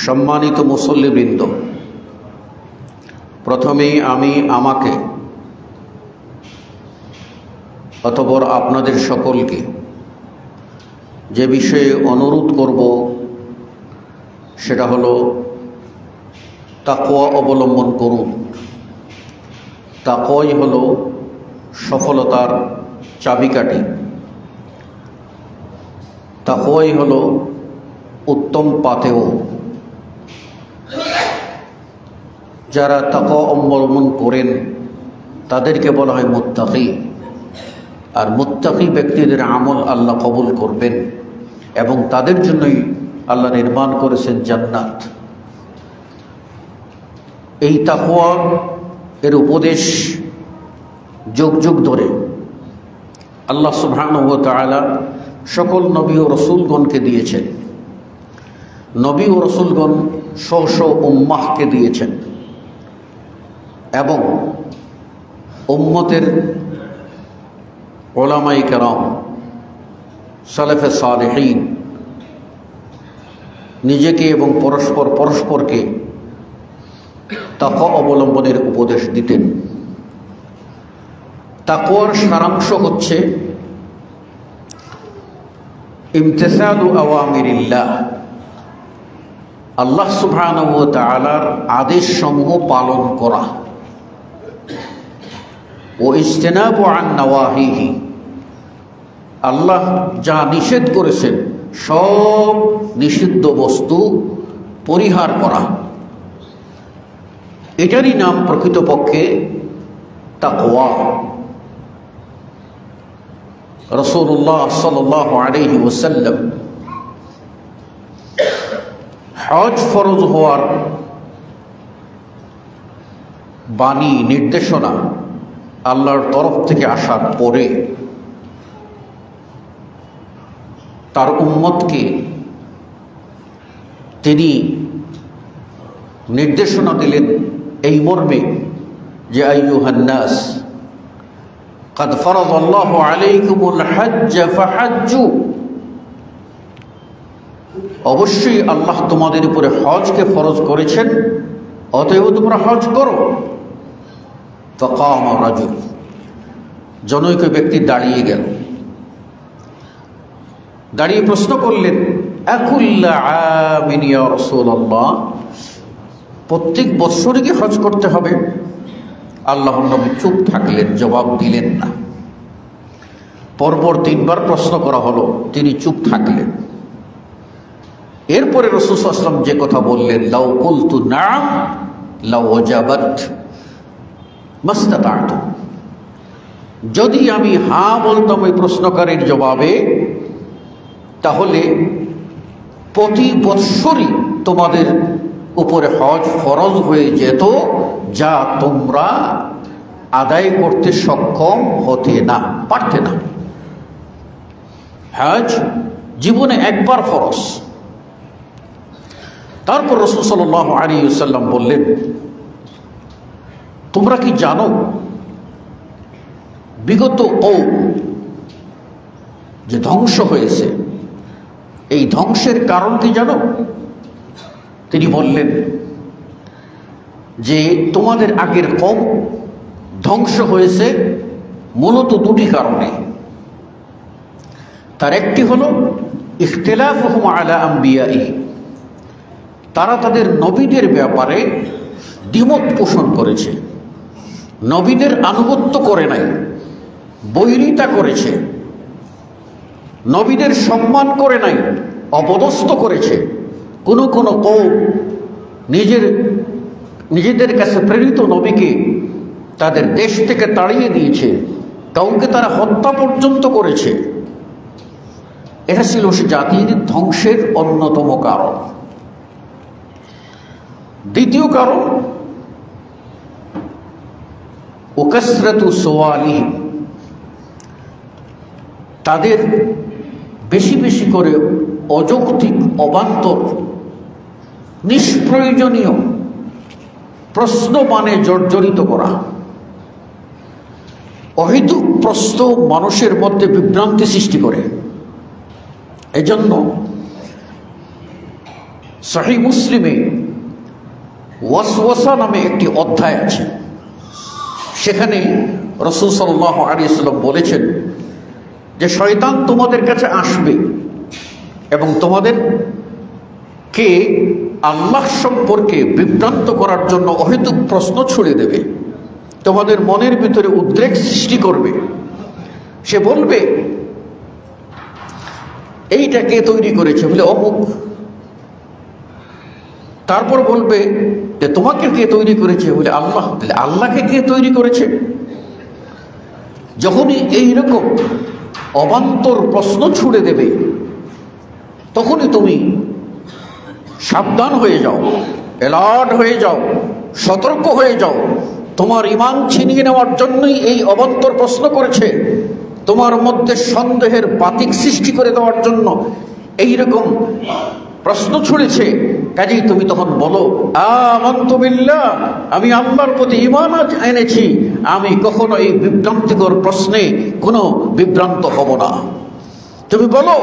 সম্মানিত মুসল্লিবৃন্দ, প্রথমেই আমি আমাকে অতঃপর আপনাদের সকলকে যে বিষয়ে অনুরোধ করব সেটা হলো তাকওয়া অবলম্বন করুন। তাকওয়াই হলো সফলতার চাবিকাঠি। তাকওয়াই হলো উত্তম পাথেয়। যারা তাকওয়া অবলম্বন করেন তাদেরকে বলা হয় মুত্তাকি। আর মুত্তাকি ব্যক্তিদের আমল আল্লাহ কবুল করবেন এবং তাদের জন্যই আল্লাহ নির্মাণ করেছেন জান্নাত। এই তাকওয়া এর উপদেশ যুগ যুগ ধরে আল্লাহ সুবহানাহু ওয়া তাআলা সকল নবী ও রসুলগণকে দিয়েছেন। নবী ও রসুলগণ শো শো উম্মাহকে দিয়েছেন এবং উম্মতের উলামায়ে কেরাম, সালেফে সালেহীন নিজেকে এবং পরস্পরকে তাকওয়া অবলম্বনের উপদেশ দিতেন। তাকওয়ার সারাংশ হচ্ছে ইমতিসালু আওয়ামিরিল্লাহ, আল্লাহ সুবহানাহু ওয়া তাআলার আদেশসমূহ পালন করা, ও ইজতিনাবু আন নাওয়াহিহি, আল্লাহ যা নিষেধ করেছেন সব নিষিদ্ধ বস্তু পরিহার করা। এটারই নাম প্রকৃতপক্ষে তাকওয়া। রাসূলুল্লাহ সাল্লাল্লাহু আলাইহি ওয়াসাল্লাম হজ ফরজ হওয়ার বাণী নির্দেশনা আল্লাহর তরফ থেকে আসার পরে তার উম্মতকে তিনি নির্দেশনা দিলেন এই মর্মে যে আইয়ুহান নাস قد فرض الله عليكم الحج فحجوا, অবশ্যই আল্লাহ তোমাদের উপরে হজকে ফরজ করেছেন, অতএব তোমরা হজ করো। ফাকাম রাজুল, জনৈক ব্যক্তি দাঁড়িয়ে গেল, দাঁড়িয়ে প্রশ্ন করলেন, আকুল্লা আমিন ইয়া রাসূলুল্লাহ, প্রত্যেক বৎসরই কি হজ করতে হবে? আল্লাহর নবী চুপ থাকলেন, জবাব দিলেন না। পরপর তিনবার প্রশ্ন করা হলো, তিনি চুপ থাকলেন। এরপরে রাসূল সাল্লাল্লাহু আলাইহি ওয়াসাল্লাম যে কথা বললেন, লাউ কুলতু নাম লাউ ওয়াজাবাত মাস্তাতা'তু, যদি আমি হ্যাঁ বলতাম ওই প্রশ্নকারীর জবাবে, তাহলে প্রতি বৎসরই তোমাদের উপরে হজ ফরজ হয়ে যেত, যা তোমরা আদায় করতে সক্ষম হতে না পারতে না। হজ জীবনে একবার ফরজ। তারপর রাসূল সাল্লাল্লাহু আলাইহি ওয়াসাল্লাম বললেন, তোমরা কি জানো বিগত যে ধ্বংস হয়েছে, এই ধ্বংসের কারণ কি জানো? তিনি বললেন যে তোমাদের আগের কওম ধ্বংস হয়েছে মূলত দুটি কারণে। তার একটি হলো ইখতিলাফুহুম আলা আম্বিয়াইহি, তারা তাদের নবীদের ব্যাপারে দ্বিমত পোষণ করেছে, নবীদের আনুগত্য করে নাই, বৈরিতা করেছে, নবীদের সম্মান করে নাই, অপদস্থ করেছে। কোনো কোনো কওম নিজেদের কাছে প্রেরিত নবীকে তাদের দেশ থেকে তাড়িয়ে দিয়েছে, কাউকে তারা হত্যা পর্যন্ত করেছে। এটা ছিল সে জাতির ধ্বংসের অন্যতম কারণ। দ্বিতীয় কারণ ওকাসরাতু সুওয়ালিহিম, তাদের বেশি বেশি করে অযৌক্তিক, অবান্তর, নিষ্প্রয়োজনীয় প্রশ্ন মানে জর্জরিত করা। অহেতুক প্রশ্ন মানুষের মধ্যে বিভ্রান্তি সৃষ্টি করে। এজন্য সহিহ মুসলিমে ওয়াসওয়াসা নামে একটি অধ্যায় আছে। সেখানে রাসূল সাল্লাল্লাহু আলাইহি ওয়াসাল্লাম বলেছেন যে শয়তান তোমাদের কাছে আসবে এবং তোমাদেরকে আল্লাহ সম্পর্কে বিভ্রান্ত করার জন্য অহেতুক প্রশ্ন ছুড়ে দেবে, তোমাদের মনের ভিতরে উদ্রেক সৃষ্টি করবে। সে বলবে এইটা কে তৈরি করেছে, বলে অমুক। তারপর বলবে যে তোমাকে কে তৈরি করেছে, বলে আল্লাহ। তাহলে আল্লাহকে কে তৈরি করেছে? যখনই এইরকম অবান্তর প্রশ্ন ছুড়ে দেবে তখনই তুমি সাবধান হয়ে যাও, অ্যালার্ট হয়ে যাও, সতর্ক হয়ে যাও। তোমার ঈমান ছিনিয়ে নেওয়ার জন্যই এই অবান্তর প্রশ্ন করেছে, তোমার মধ্যে সন্দেহের বাতিক সৃষ্টি করে দেওয়ার জন্য এইরকম প্রশ্ন ছুড়েছে। কাজেই তুমি তখন বলো আমানতু বিল্লাহ, আমি আল্লাহর প্রতি ঈমান এনেছি, আমি কখনো এই বিভ্রান্তিকর প্রশ্নে কোনো বিভ্রান্ত হব না। তুমি বলো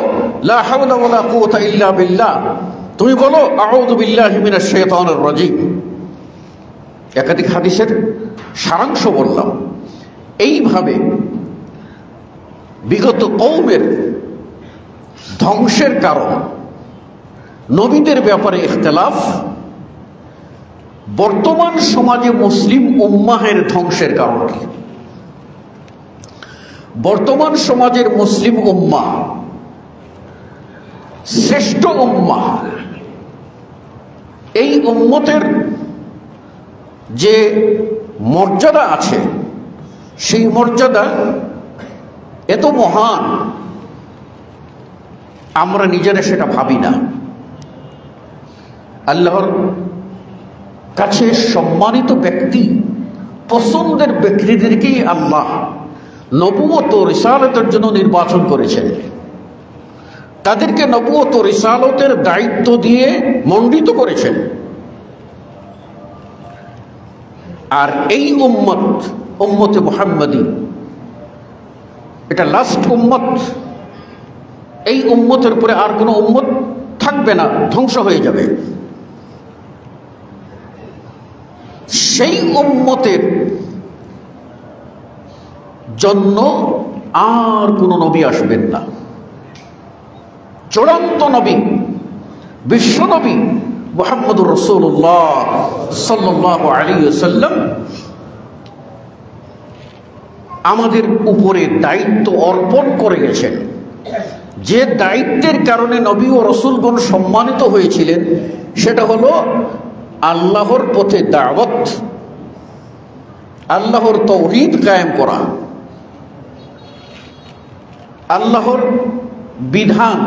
লা হাওলা ওয়ালা কুওয়াতা ইল্লা বিল্লাহ, তুমি বলো আউযু বিল্লাহি মিনাশ শাইতানির রাজীম। একাধিক হাদিসের সারাংশ বললাম। এইভাবে বিগত কওমের ধ্বংসের কারণ, নবীদের ব্যাপারে ইখতিলাফ, বর্তমান সমাজে মুসলিম উম্মাহের ধ্বংসের কারণ কি? বর্তমান সমাজের মুসলিম উম্মাহ শ্রেষ্ঠ উম্মাহ। এই উম্মতের যে মর্যাদা আছে সেই মর্যাদা এত মহান, আমরা নিজেরা সেটা ভাবি না। আল্লাহর কাছে সম্মানিত ব্যক্তি, পছন্দের ব্যক্তিদেরকেই আল্লাহ নবুয়ত ও রিসালাতের জন্য নির্বাচন করেছেন। তাদেরকে নবুয়ত ও রিসালাতের দায়িত্ব দিয়ে মণ্ডিত করেছেন। আর এই উম্মতে মুহাম্মাদী, এটা লাস্ট উম্মত। এই উম্মতের উপরে আর কোনো উম্মত থাকবে না, ধ্বংস হয়ে যাবে। সেই উম্মতের জন্য আর কোনো নবী আসবেন না। চূড়ান্ত নবী, বিশ্ব নবী মুহাম্মদুর রাসূলুল্লাহ সাল্লাল্লাহু আলাইহি ওয়াসাল্লাম আমাদের উপরে দায়িত্ব অর্পণ করে গেছেন। যে দায়িত্বের কারণে নবী ও রাসূলগণ সম্মানিত হয়েছিলেন সেটা হলো আল্লাহর পথে দাওয়াত, আল্লাহর তাওহীদ কায়েম করা, আল্লাহর বিধান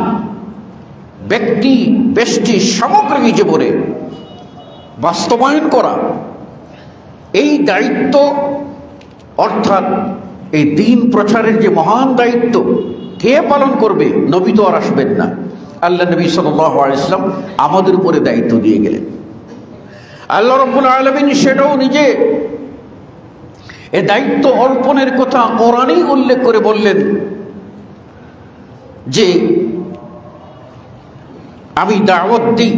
ব্যক্তি ব্যষ্টি সামগ্রিক জীবনে বাস্তবায়ন করা। এই দায়িত্ব অর্থাৎ এই দ্বীন প্রচারের যে মহান দায়িত্ব কে পালন করবে? নবী তো আর আসবেন না। আল্লাহ নবী সাল্লাল্লাহু আলাইহি ওয়াসাল্লাম আমাদের উপরে দায়িত্ব দিয়ে গেলেন। আল্লাহ রাব্বুল আলামিন সেটাও নিজে এই দায়িত্ব অর্পণের কথা কোরআনেই উল্লেখ করে বললেন যে আমি দাওয়াত দিই,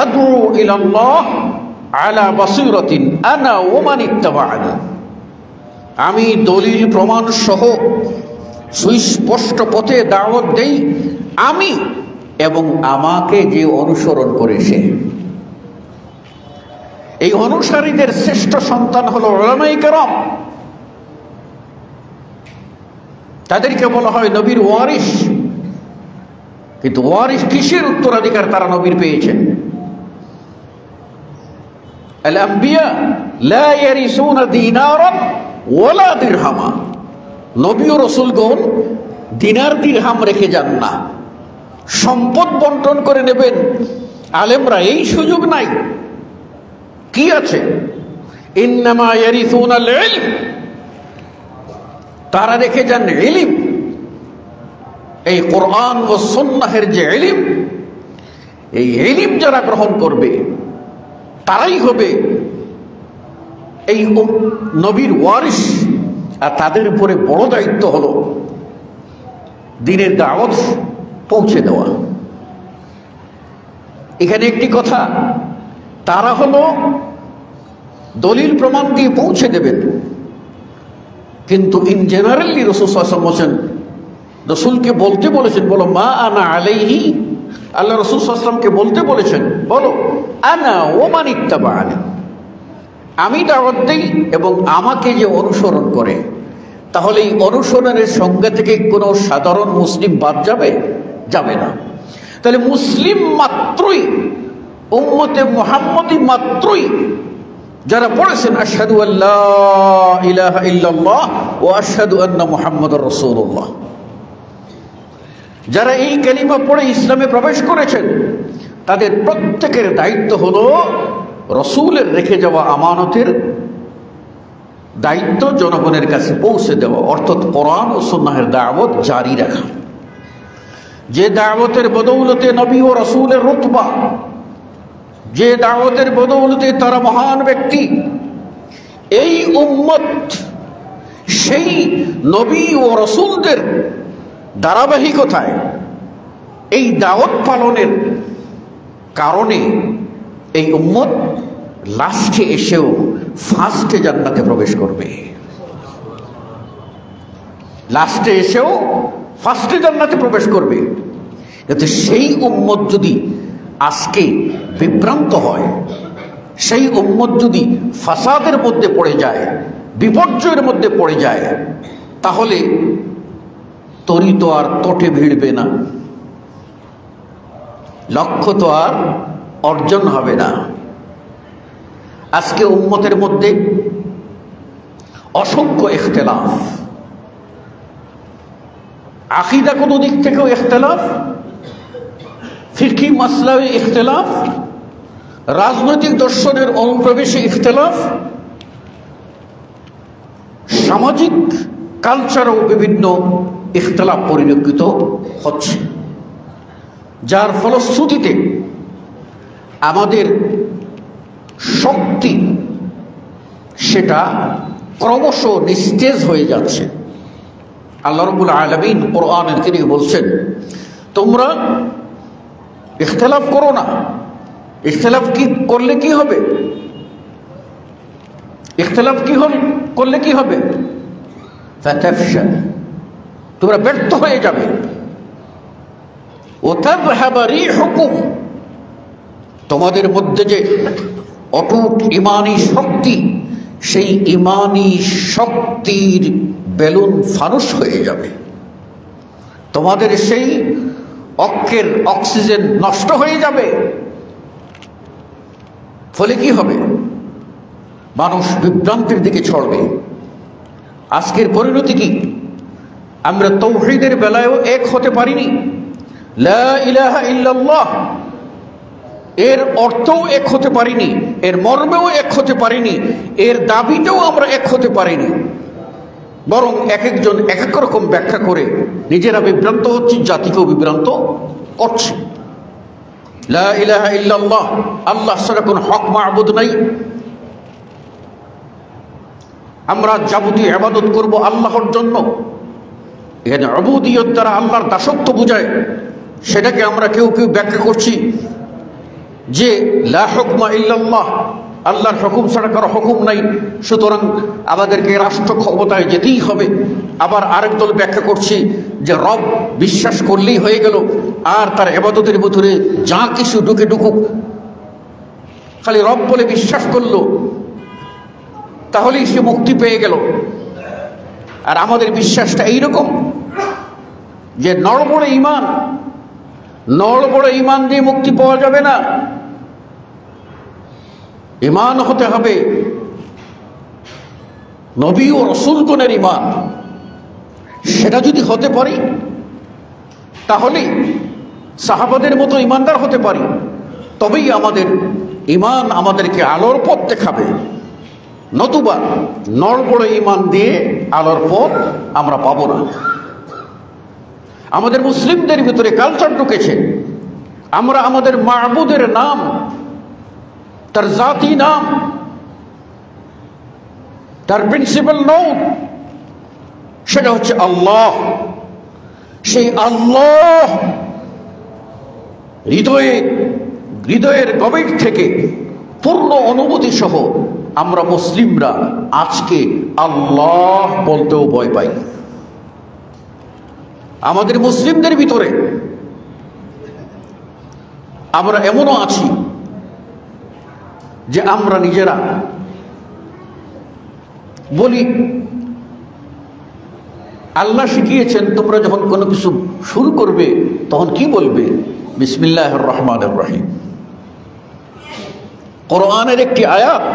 আদউ ইলাল্লাহ আলা বাসীরাতিন আনা ওয়া মান ইত্তাবা'আনি, আমি দলিল প্রমাণ সহ সুস্পষ্ট পথে দাওয়াত দেই, আমি এবং আমাকে যে অনুসরণ করে সে। এই অনুসারীদের শ্রেষ্ঠ সন্তান হলো উলামায়ে কেরাম। তাদেরকে বলা হয় নবীর ওয়ারিস। কিন্তু ওয়ারিস কিসের উত্তরাধিকার তারা নবীর পেয়েছেন? আল আম্বিয়া লা ইয়ারিসুনা দিনারান ওয়ালা দিরহামা, নবী ও রাসূলগণ দিনার দিরহাম রেখে যান না, সম্পদ বন্টন করে নেবেন। আলেমরা এই সুযোগ নাই। কি আছে? ইন্নামা ইয়ারিসুনাল ইলম, তারা রেখে যান ইলম। এই কোরআন ও সুন্নাহের যে ইলম, এই ইলম যারা গ্রহণ করবে তারাই হবে এই নবীর ওয়ারিস। আর তাদের উপরে বড় দায়িত্ব হলো দ্বীনের দাওয়াত পৌঁছে দেওয়া। এখানে একটি কথা, তারা হলো দলিল প্রমাণ দিয়ে পৌঁছে দেবেন, কিন্তু ইন জেনারেলি রাসূল সাল্লাল্লাহু আলাইহি ওয়াসাল্লাম বলেছেন, রাসূলকে বলতে বলেছেন, বলো মা আনা আলাইহি, আল্লাহ রাসূল সাল্লাল্লাহু আলাইহি ওয়াসাল্লামকে বলতে বলেছেন, বলো আনা ওয়া মান ইত্তাবাআনি, আমি দাওয়াত দেই এবং আমাকে যে অনুসরণ করে। তাহলে এই অনুসরণের সংজ্ঞা থেকে কোনো সাধারণ মুসলিম বাদ যাবে? যাবে না। তাহলে মুসলিম মাত্রই, উম্মতে মুহাম্মদী মাত্রই যারা পড়েছেন আশহাদু আল্লা ইলাহা ইল্লাল্লাহ ওয়া আশহাদু আন্না মুহাম্মাদুর রাসূলুল্লাহ, যারা এই কালিমা পড়ে ইসলামে প্রবেশ করেছেন, তাদের প্রত্যেকের দায়িত্ব হলো রসূলের রেখে যাওয়া আমানতের দায়িত্ব জনগণের কাছে পৌঁছে দেওয়া, অর্থাৎ কোরআন ও সুন্নাহের দাওয়াত জারি রাখা। যে দাওয়াতের বদৌলতে নবী ও রসূলের রুতবা, যে দাওয়াতের বদৌলতে তারা মহান ব্যক্তি, এই উম্মত সেই নবী ও রসূলদের ধারাবাহিকতায় এই দাওয়াত পালনের কারণে এই উম্মত লাস্টে এসেও ফার্স্টে জান্নাতে প্রবেশ করবে। লাস্টে এসেও ফার্স্টে জান্নাতে প্রবেশ করবে। কিন্তু সেই উম্মত যদি আজকে বিভ্রান্ত হয়, সেই উম্মত যদি ফাসাদের মধ্যে পড়ে যায়, বিপর্যয়ের মধ্যে পড়ে যায়, তাহলে তরি তো আর তটে ভিড়বে না, লক্ষ্য তো আর অর্জন হবে না। আজকে উম্মতের মধ্যে অসংখ্য ইখতিলাফ, আকীদাগত দিক থেকেও ইখতিলাফ, ফিকহি মাসলায় ইখতিলাফ, রাজনৈতিক দর্শনের অনুপ্রবেশে ইখতিলাফ, সামাজিক কালচারও বিভিন্ন ইখতিলাফ পরিলক্ষিত হচ্ছে, যার ফলশ্রুতিতে আমাদের শক্তি সেটা ক্রমশ নিস্তেজ হয়ে যাচ্ছে। আল্লাহ রাব্বুল আলামিন কোরআনের তিনি বলছেন, তোমরা ইখতিলাফ করো না। ইখতিলাফ কি করলে কি হবে? ইখতিলাফ কি করলে কি হবে? ফাতাফশাল, তোমরা ব্যর্থ হয়ে যাবে। ওয়া তাযহাবা রিহুকুম, তোমাদের মধ্যে যে অটুট ইমানি শক্তি, সেই ইমানি শক্তির বেলুন ফানুস হয়ে যাবে। তোমাদের সেই অক্ষের অক্সিজেন নষ্ট হয়ে যাবে। ফলে কি হবে? মানুষ বিভ্রান্তির দিকে ছড়বে। আজকের পরিণতি কি? আমরা তাওহীদের বেলায়ও এক হতে পারিনি। লা ইলাহা ইল্লাল্লাহ এর অর্থও এক হতে পারিনি, এর মর্মেও এক হতে পারিনি, এর দাবিতেও আমরা এক হতে পারিনি। বরং এক একজন এক এক রকম ব্যাখ্যা করে নিজেরা বিভ্রান্ত হচ্ছে, জাতিকেও বিভ্রান্ত করছে। লা ইলাহা ইল্লাল্লাহ, আল্লাহ ছাড়া কোনো হক মাবুদ নাই, আমরা যাবতীয় ইবাদত করব আল্লাহর জন্য। এখানে উবুদিয়ত দ্বারা আল্লাহর দাসত্ব বোঝায়, সেটাকে আমরা কেউ কেউ ব্যাখ্যা করছি যে লা হুকমা ইল্লাল্লাহ, আল্লাহর হুকুম ছাড়া কারো হুকুম নাই, সুতরাং আমাদেরকে রাষ্ট্র ক্ষমতায় যেতেই হবে। আবার আরেক দল ব্যাখ্যা করছি যে রব বিশ্বাস করলেই হয়ে গেল, আর তার ইবাদতের ভিতরে যা কিছু ঢুকে ঢুকুক, খালি রব বলে বিশ্বাস করলো তাহলেই সে মুক্তি পেয়ে গেল। আর আমাদের বিশ্বাসটা এইরকম যে নড়বড়ে ঈমান, নড়বড়ে ঈমান দিয়ে মুক্তি পাওয়া যাবে না। ঈমান হতে হবে নবী ও রাসূলগণের ঈমান। সেটা যদি হতে পারি তাহলে সাহাবাদের মতো ঈমানদার হতে পারি, তবেই আমাদের ঈমান আমাদেরকে আলোর পথ দেখাবে। নতুবা নড়বড়ে ঈমান দিয়ে আলোর পথ আমরা পাবো না। আমাদের মুসলিমদের ভিতরে কালচার ঢুকেছে, আমরা আমাদের মাবুদের নাম, তার জাতি নাম, তার প্রিন্সিপাল নোট, সেটা হচ্ছে আল্লাহ। সেই আল্লাহ হৃদয়ে হৃদয়ের গভীর থেকে পূর্ণ অনুভূতি সহ আমরা মুসলিমরা আজকে আল্লাহ বলতেও ভয় পাই। আমাদের মুসলিমদের ভিতরে আমরা এমনও আছি যে আমরা নিজেরা বলি, আল্লাহ শিখিয়েছেন তোমরা যখন কোনো কিছু শুরু করবে তখন কি বলবে? বিসমিল্লাহির রহমানির রহিম। কোরআনের একটি আয়াত,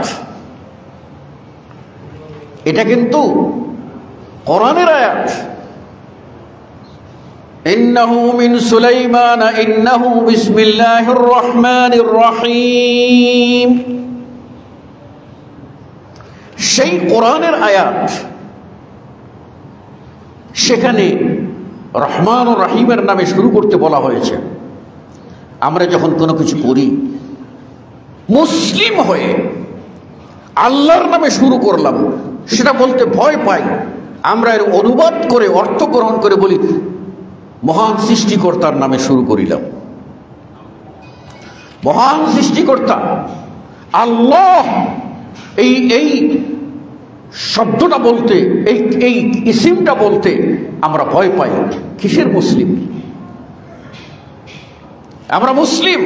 এটা কিন্তু কোরআনের আয়াত। ইন্নাহু মিন সুলাইমান ইন্নাহু বিসমিল্লাহির রহমানির রহিম। সেই কোরআনের আয়াত, সেখানে রহমান ও রহিমের নামে শুরু করতে বলা হয়েছে। আমরা যখন কোনো কিছু করি মুসলিম হয়ে আল্লাহর নামে শুরু করলাম, সেটা বলতে ভয় পাই। আমরা এর অনুবাদ করে অর্থ গ্রহণ করে বলি মহান সৃষ্টিকর্তার নামে শুরু করিলাম। মহান সৃষ্টিকর্তা আল্লাহ, এই শব্দটা বলতে, এই ইসিমটা বলতে আমরা ভয় পাই। কিসের মুসলিম? আমরা মুসলিম,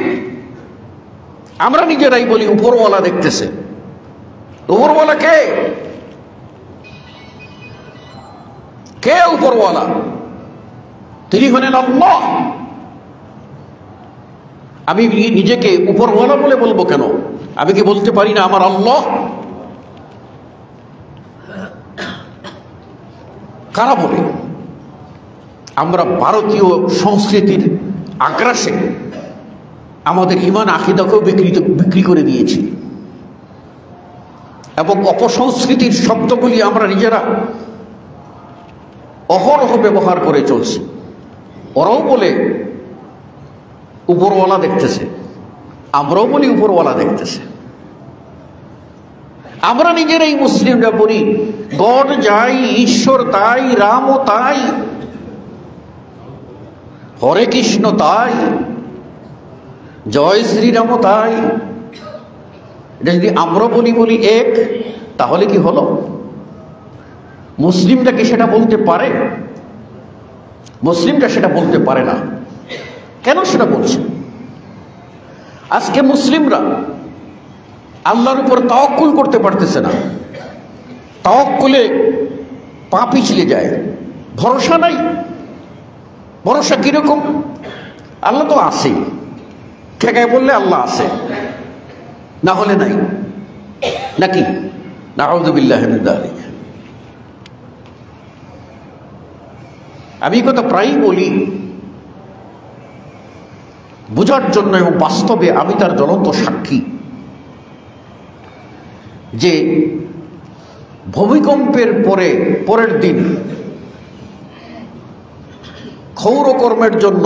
আমরা নিজেরাই বলি উপরওয়ালা দেখতেছে। উপরওয়ালা কে? কে উপরওয়ালা? তিনি হলেন আল্লাহ। আমি নিজেকে উপরওয়ালা বলে বলবো কেন? আমি কি বলতে পারি না আমার আল্লাহ? কারা বলে? আমরা ভারতীয় সংস্কৃতির আগ্রাসে আমাদের ঈমান আকীদাকেও বিক্রি করে দিয়েছি এবং অপসংস্কৃতির শব্দগুলি আমরা নিজেরা অহরহ ব্যবহার করে চলছি। ওরাও বলে উপরওয়ালা দেখতেছে, আমরাও বলি উপরওয়ালা দেখতেছে। আমরা নিজেরাই মুসলিমরা বলি গড যাই, ঈশ্বর তাই, রামও তাই, হরে কৃষ্ণ তাই, জয় শ্রীরামও তাই। এটা যদি আমরা বলি এক, তাহলে কি হলো? মুসলিমটা কি সেটা বলতে পারে? মুসলিমটা সেটা বলতে পারে না। কেন সেটা বলছে? আজকে মুসলিমরা আল্লাহর উপর তাওয়াক্কুল করতে পারতেছে না। তাওয়াক্কুলে পা পিছলে যায়, ভরসা নাই। ভরসা কিরকম? আল্লাহ তো আছেই, ঠেকায় বললে আল্লাহ আছে, না হলে নাই, নাকি? নাউযু বিল্লাহি মিন যালিক। আমি কথা প্রায়ই বলি বোঝার জন্য, এবং বাস্তবে আমি তার জ্বলন্ত সাক্ষী, যে ভূমিকম্পের পরের দিন ক্ষৌরকর্মের জন্য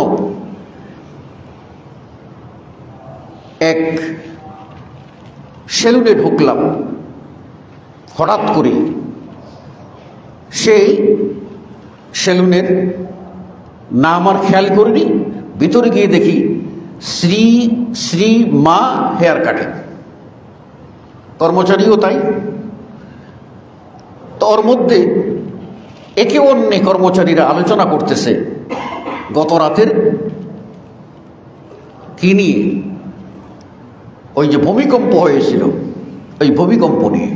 এক সেলুনে ঢুকলাম হঠাৎ করে। সেই সেলুনের নাম আর খেয়াল করিনি, ভিতরে গিয়ে দেখি শ্রী শ্রী মা হেয়ার কাটিং, কর্মচারীও তাই। তো ওর মধ্যে একে অন্যে কর্মচারীরা আলোচনা করতেছে গত রাতের কি নিয়ে, ওই যে ভূমিকম্প হয়েছিল ওই ভূমিকম্প নিয়ে।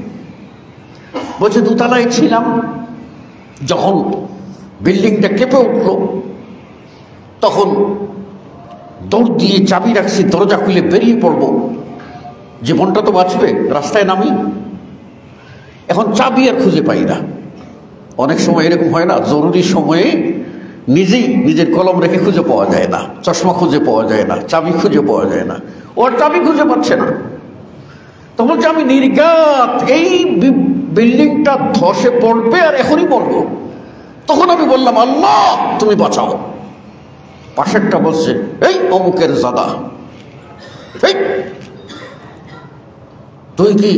বলছে দোতলায় ছিলাম, যখন বিল্ডিংটা কেঁপে উঠল তখন দৌড় দিয়ে চাবি রাখছি, দরজা খুলে বেরিয়ে পড়ব, জীবনটা তো বাঁচবে, রাস্তায় নামি। এখন চাবি আর খুঁজে পাই না। অনেক সময় এরকম হয় না, জরুরি সময়ে নিজেই নিজের কলম রেখে খুঁজে পাওয়া যায় না, চশমা খুঁজে পাওয়া যায় না, চাবি খুঁজে পাওয়া যায় না, ওর চাবি খুঁজে পাচ্ছে না। তো বলছে আমি নির্ঘাত এই বিল্ডিংটা ধসে পড়বে আর এখনই পড়বো। তখন আমি বললাম আল্লাহ তুমি বাঁচাও। পাশেরটা বলছে এই অমুকের জাদা, তুই কি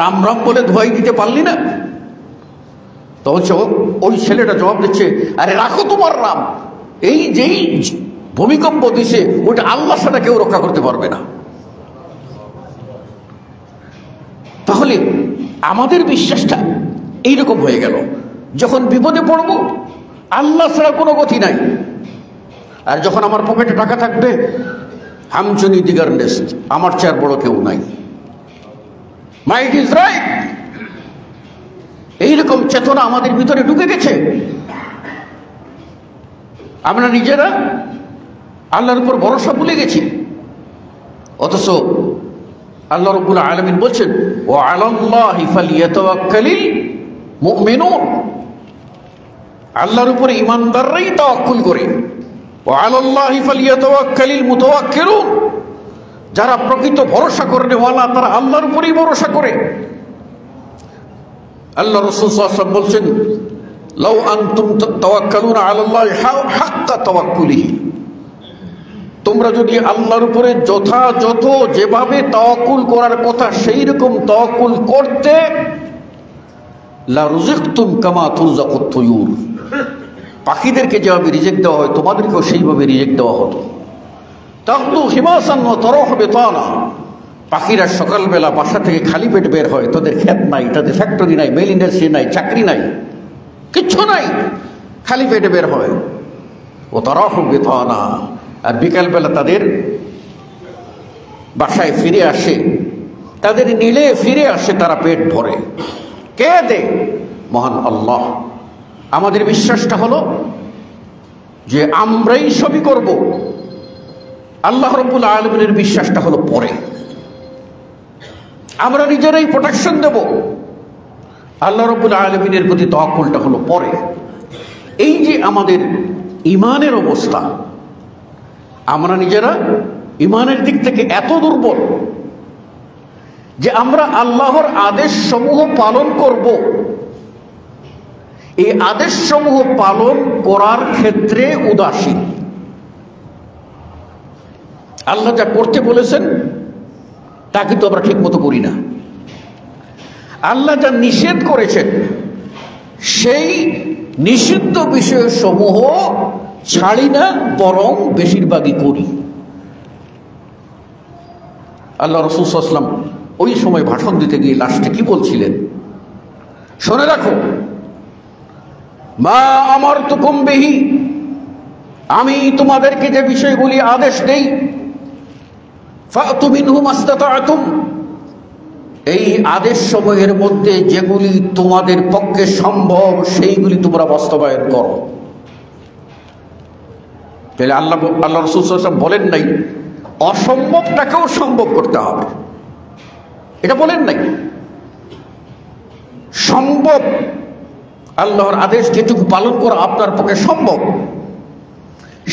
রাম রাম বলে ধোয়াই দিতে পারলি না? তো বলছে ওই ছেলেটা জবাব দিচ্ছে আরে রাখো তোমার রাম, এই যেই ভূমিকম্প দিছে ওইটা আল্লাহ ছাড়া কেউ রক্ষা করতে পারবে না। তাহলে আমাদের বিশ্বাসটা এইরকম হয়ে গেল, যখন বিপদে পড়ব আল্লাহ ছাড়া কোনো গতি নাই, আর যখন আমার পকেটে টাকা থাকবে হামচনি দিগার নেস্ট, আমার চেয়ে বড় কেউ নাই, মাইট ইজ রাইট। এইরকম চেতনা আমাদের ভিতরে ঢুকে গেছে। আমরা নিজেরা আল্লাহর উপর ভরসা ভুলে গেছি, অথচ আল্লাহ রাব্বুল আলামিন বলছেন ওয়া আলাল্লাহি ফালিয়াতাওয়াক্কালিল মুমিনুন, আল্লাহর উপরে ঈমানদাররাই তাওয়াক্কুল করে। ওয়া আলাল্লাহি ফালিয়াতাওয়াক্কালিল মুতাওয়াক্কিলুন, যারা প্রকৃত ভরসা করেওয়ালা তারা আল্লাহর উপরেই ভরসা করে। আল্লাহ রাসূল সাল্লাল্লাহু আলাইহি ওয়াসাল্লাম বলছেন লাউ আনতুম তাওয়াক্কালুনা আলাল্লাহি হাক্কা তাওয়াক্কুলিহি, তোমরা যদি আল্লাহর উপরে যথাযথ যেভাবে তাওয়াক্কুল করার কথা সেই রকম তাওয়াক্কুল করতে, লা রুজিকতুম কামা তুরজাকুত তুয়ুর, পাখিদেরকে যেভাবে রিজেক্ট দেওয়া হয় তোমাদেরকেও সেইভাবে রিজেক্ট দেওয়া হতো। তাকদু হিমাসান ওয়া তারাহু বিতানা, পাখিরা সকালবেলা বাসা থেকে খালি পেট বের হয়, তাদের ক্ষেত নাই, তাদের ফ্যাক্টরি নাই, মেল ইন্ডাস্ট্রি নাই, চাকরি নাই, কিচ্ছু নাই, খালি পেটে বের হয়। ও তারাহু বিতানা, আর বিকালবেলা তাদের বাসায় ফিরে আসে, তাদের নীলে ফিরে আসে, তারা পেট ভরে। কে দেয়? মহান আল্লাহ। আমাদের বিশ্বাসটা হলো যে আমরাই সবই করব, আল্লাহ রাব্বুল আলামিনের বিশ্বাসটা হলো পরে। আমরা নিজেরাই প্রোটেকশন দেব, আল্লাহ রাব্বুল আলামিনের প্রতি তাওয়াক্কুলটা হলো পরে। এই যে আমাদের ঈমানের অবস্থা, আমরা নিজেরা ঈমানের দিক থেকে এত দুর্বল যে আমরা আল্লাহর আদেশ সমূহ পালন করব, এই আদেশ সমূহ পালন করার ক্ষেত্রে উদাসীন। আল্লাহ যা করতে বলেছেন তা কিন্তু আমরা ঠিক মতো করি না। আল্লাহ যা নিষেধ করেছেন সেই নিষিদ্ধ বিষয়সমূহ ছাড়ি না, বরং বেশিরভাগই করি। আল্লাহ রাসূল সাল্লাল্লাহু আলাইহি ওয়াসাল্লাম ওই সময় ভাষণ দিতে গিয়ে লাস্টে কি বলছিলেন শুনে রাখো, মা আমারতুকুম বিহি, আমি তোমাদেরকে যে বিষয়গুলি আদেশ দেই, ফাতু মিনহু মাসতাতা'তুম, এই আদেশ সমূহের মধ্যে যেগুলি তোমাদের পক্ষে সম্ভব সেইগুলি তোমরা বাস্তবায়ন করো। তাহলে আল্লাহ রাসূল সাল্লাল্লাহু আলাইহি ওয়াসাল্লাম বলেন নাই অসম্ভবটাকেও সম্ভব করতে হবে, এটা বলেন নাই। সম্ভব, আল্লাহর আদেশ যেটুকু পালন করা আপনার পক্ষে সম্ভব,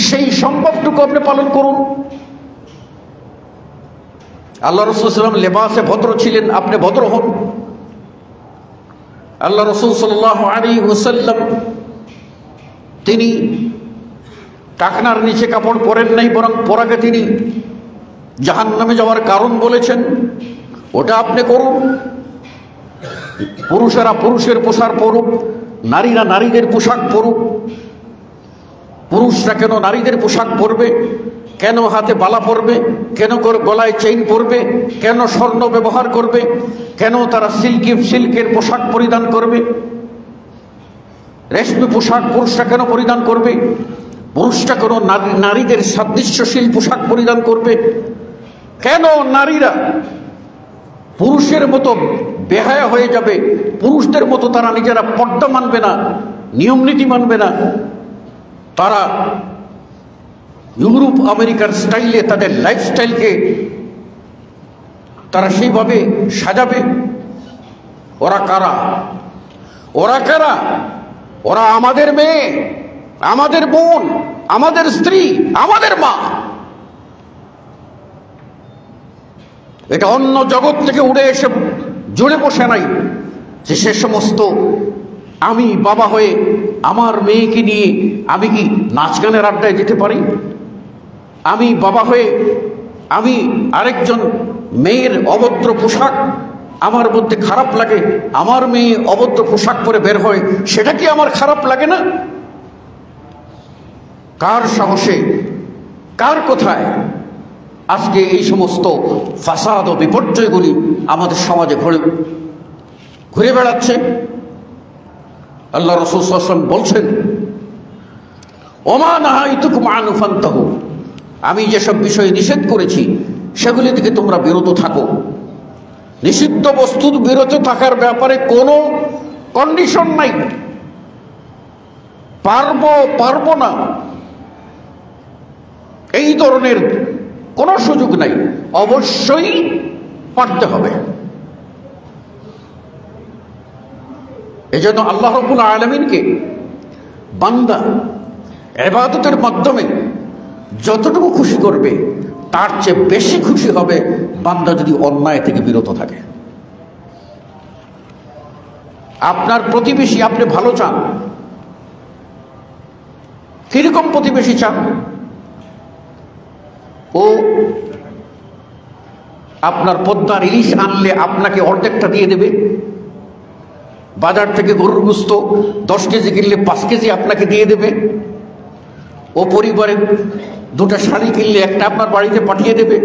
সেই সম্ভবটুকু আপনি পালন করুন। আল্লাহ রাসূল সাল্লাল্লাহু আলাইহি ওয়াসাল্লাম লেবাসে ভদ্র ছিলেন, আপনি ভদ্র হন। আল্লাহ রাসূল সাল্লাল্লাহু আলাইহি ওয়াসাল্লাম তিনি টাকনার নিচে কাপড় পরেন নাই, বরং পরাকে তিনি জাহান্নামে যাওয়ার কারণ বলেছেন, ওটা আপনি করুন। পুরুষেরা পুরুষের পোশাক পরুক, নারীরা নারীদের পোশাক পরুক। পুরুষরা কেন নারীদের পোশাক পরবে, কেন হাতে বালা পরবে, কেন গলায় চেইন পরবে, কেন স্বর্ণ ব্যবহার করবে, কেন তারা সিল্কের পোশাক পরিধান করবে, রেশমি পোশাক পুরুষরা কেন পরিধান করবে, পুরুষরা কেন নারীদের সাদৃশ্যশীল পোশাক পরিধান করবে, কেন নারীরা পুরুষের মতো বেহায়া হয়ে যাবে, পুরুষদের মতো তারা নিজেরা পর্দা মানবে না, নিয়ম নীতি মানবে না, তারা ইউরোপ আমেরিকার স্টাইলে তাদের লাইফস্টাইলকে তারা সেইভাবে সাজাবে। ওরা কারা? ওরা কারা? ওরা আমাদের মেয়ে, আমাদের বোন, আমাদের স্ত্রী, আমাদের মা। এটা অন্য জগৎ থেকে উড়ে এসে জুড়ে বসে নাই যে সে সমস্ত আমি বাবা হয়ে আমার মেয়েকে নিয়ে আমি কি নাচ গানের আড্ডায় যেতে পারি, আমি বাবা হয়ে আমি আরেকজন মেয়ের অভদ্র পোশাক আমার মধ্যে খারাপ লাগে, আমার মেয়ে অভদ্র পোশাক পরে বের হয়, সেটা কি আমার খারাপ লাগে না? কার সাহসে, কার কোথায় আজকে এই সমস্ত ফাসাদ ও বিপর্যয়গুলি আমাদের সমাজে ঘুরে বেড়াচ্ছে। আল্লাহ রাসূল সাল্লাল্লাহু আলাইহি ওয়াসাল্লাম বলছেন, ওমা নাহাইতুকুম আনহু ফান্তাহু, আমি যেসব বিষয় নিষেধ করেছি সেগুলি থেকে তোমরা বিরত থাকো। নিষিদ্ধ বস্তুর বিরত থাকার ব্যাপারে কোনো কন্ডিশন নাই, পারবো না এই ধরনের কোনো সুযোগ নাই, অবশ্যই পারতে হবে। এজন্য আল্লাহ রাব্বুল আলামিনকে বান্দা ইবাদতের মাধ্যমে যতটুকু খুশি করবে তার চেয়ে বেশি খুশি হবে বান্দা যদি অন্যায় থেকে বিরত থাকে। আপনার প্রতিবেশী আপনি ভালো চান, কিরকম প্রতিবেশী চান? ও আপনার পদ্মার ইলিশ আনলে আপনাকে অর্ধেকটা দিয়ে দেবে, বাজার থেকে গরুর গোশত 10 কেজি কিনলে 5 কেজি আপনাকে দিয়ে দেবে, ও পরিবারে 2টা শাড়ি কিনলে একটা আপনার বাড়িতে পাঠিয়ে দেবে,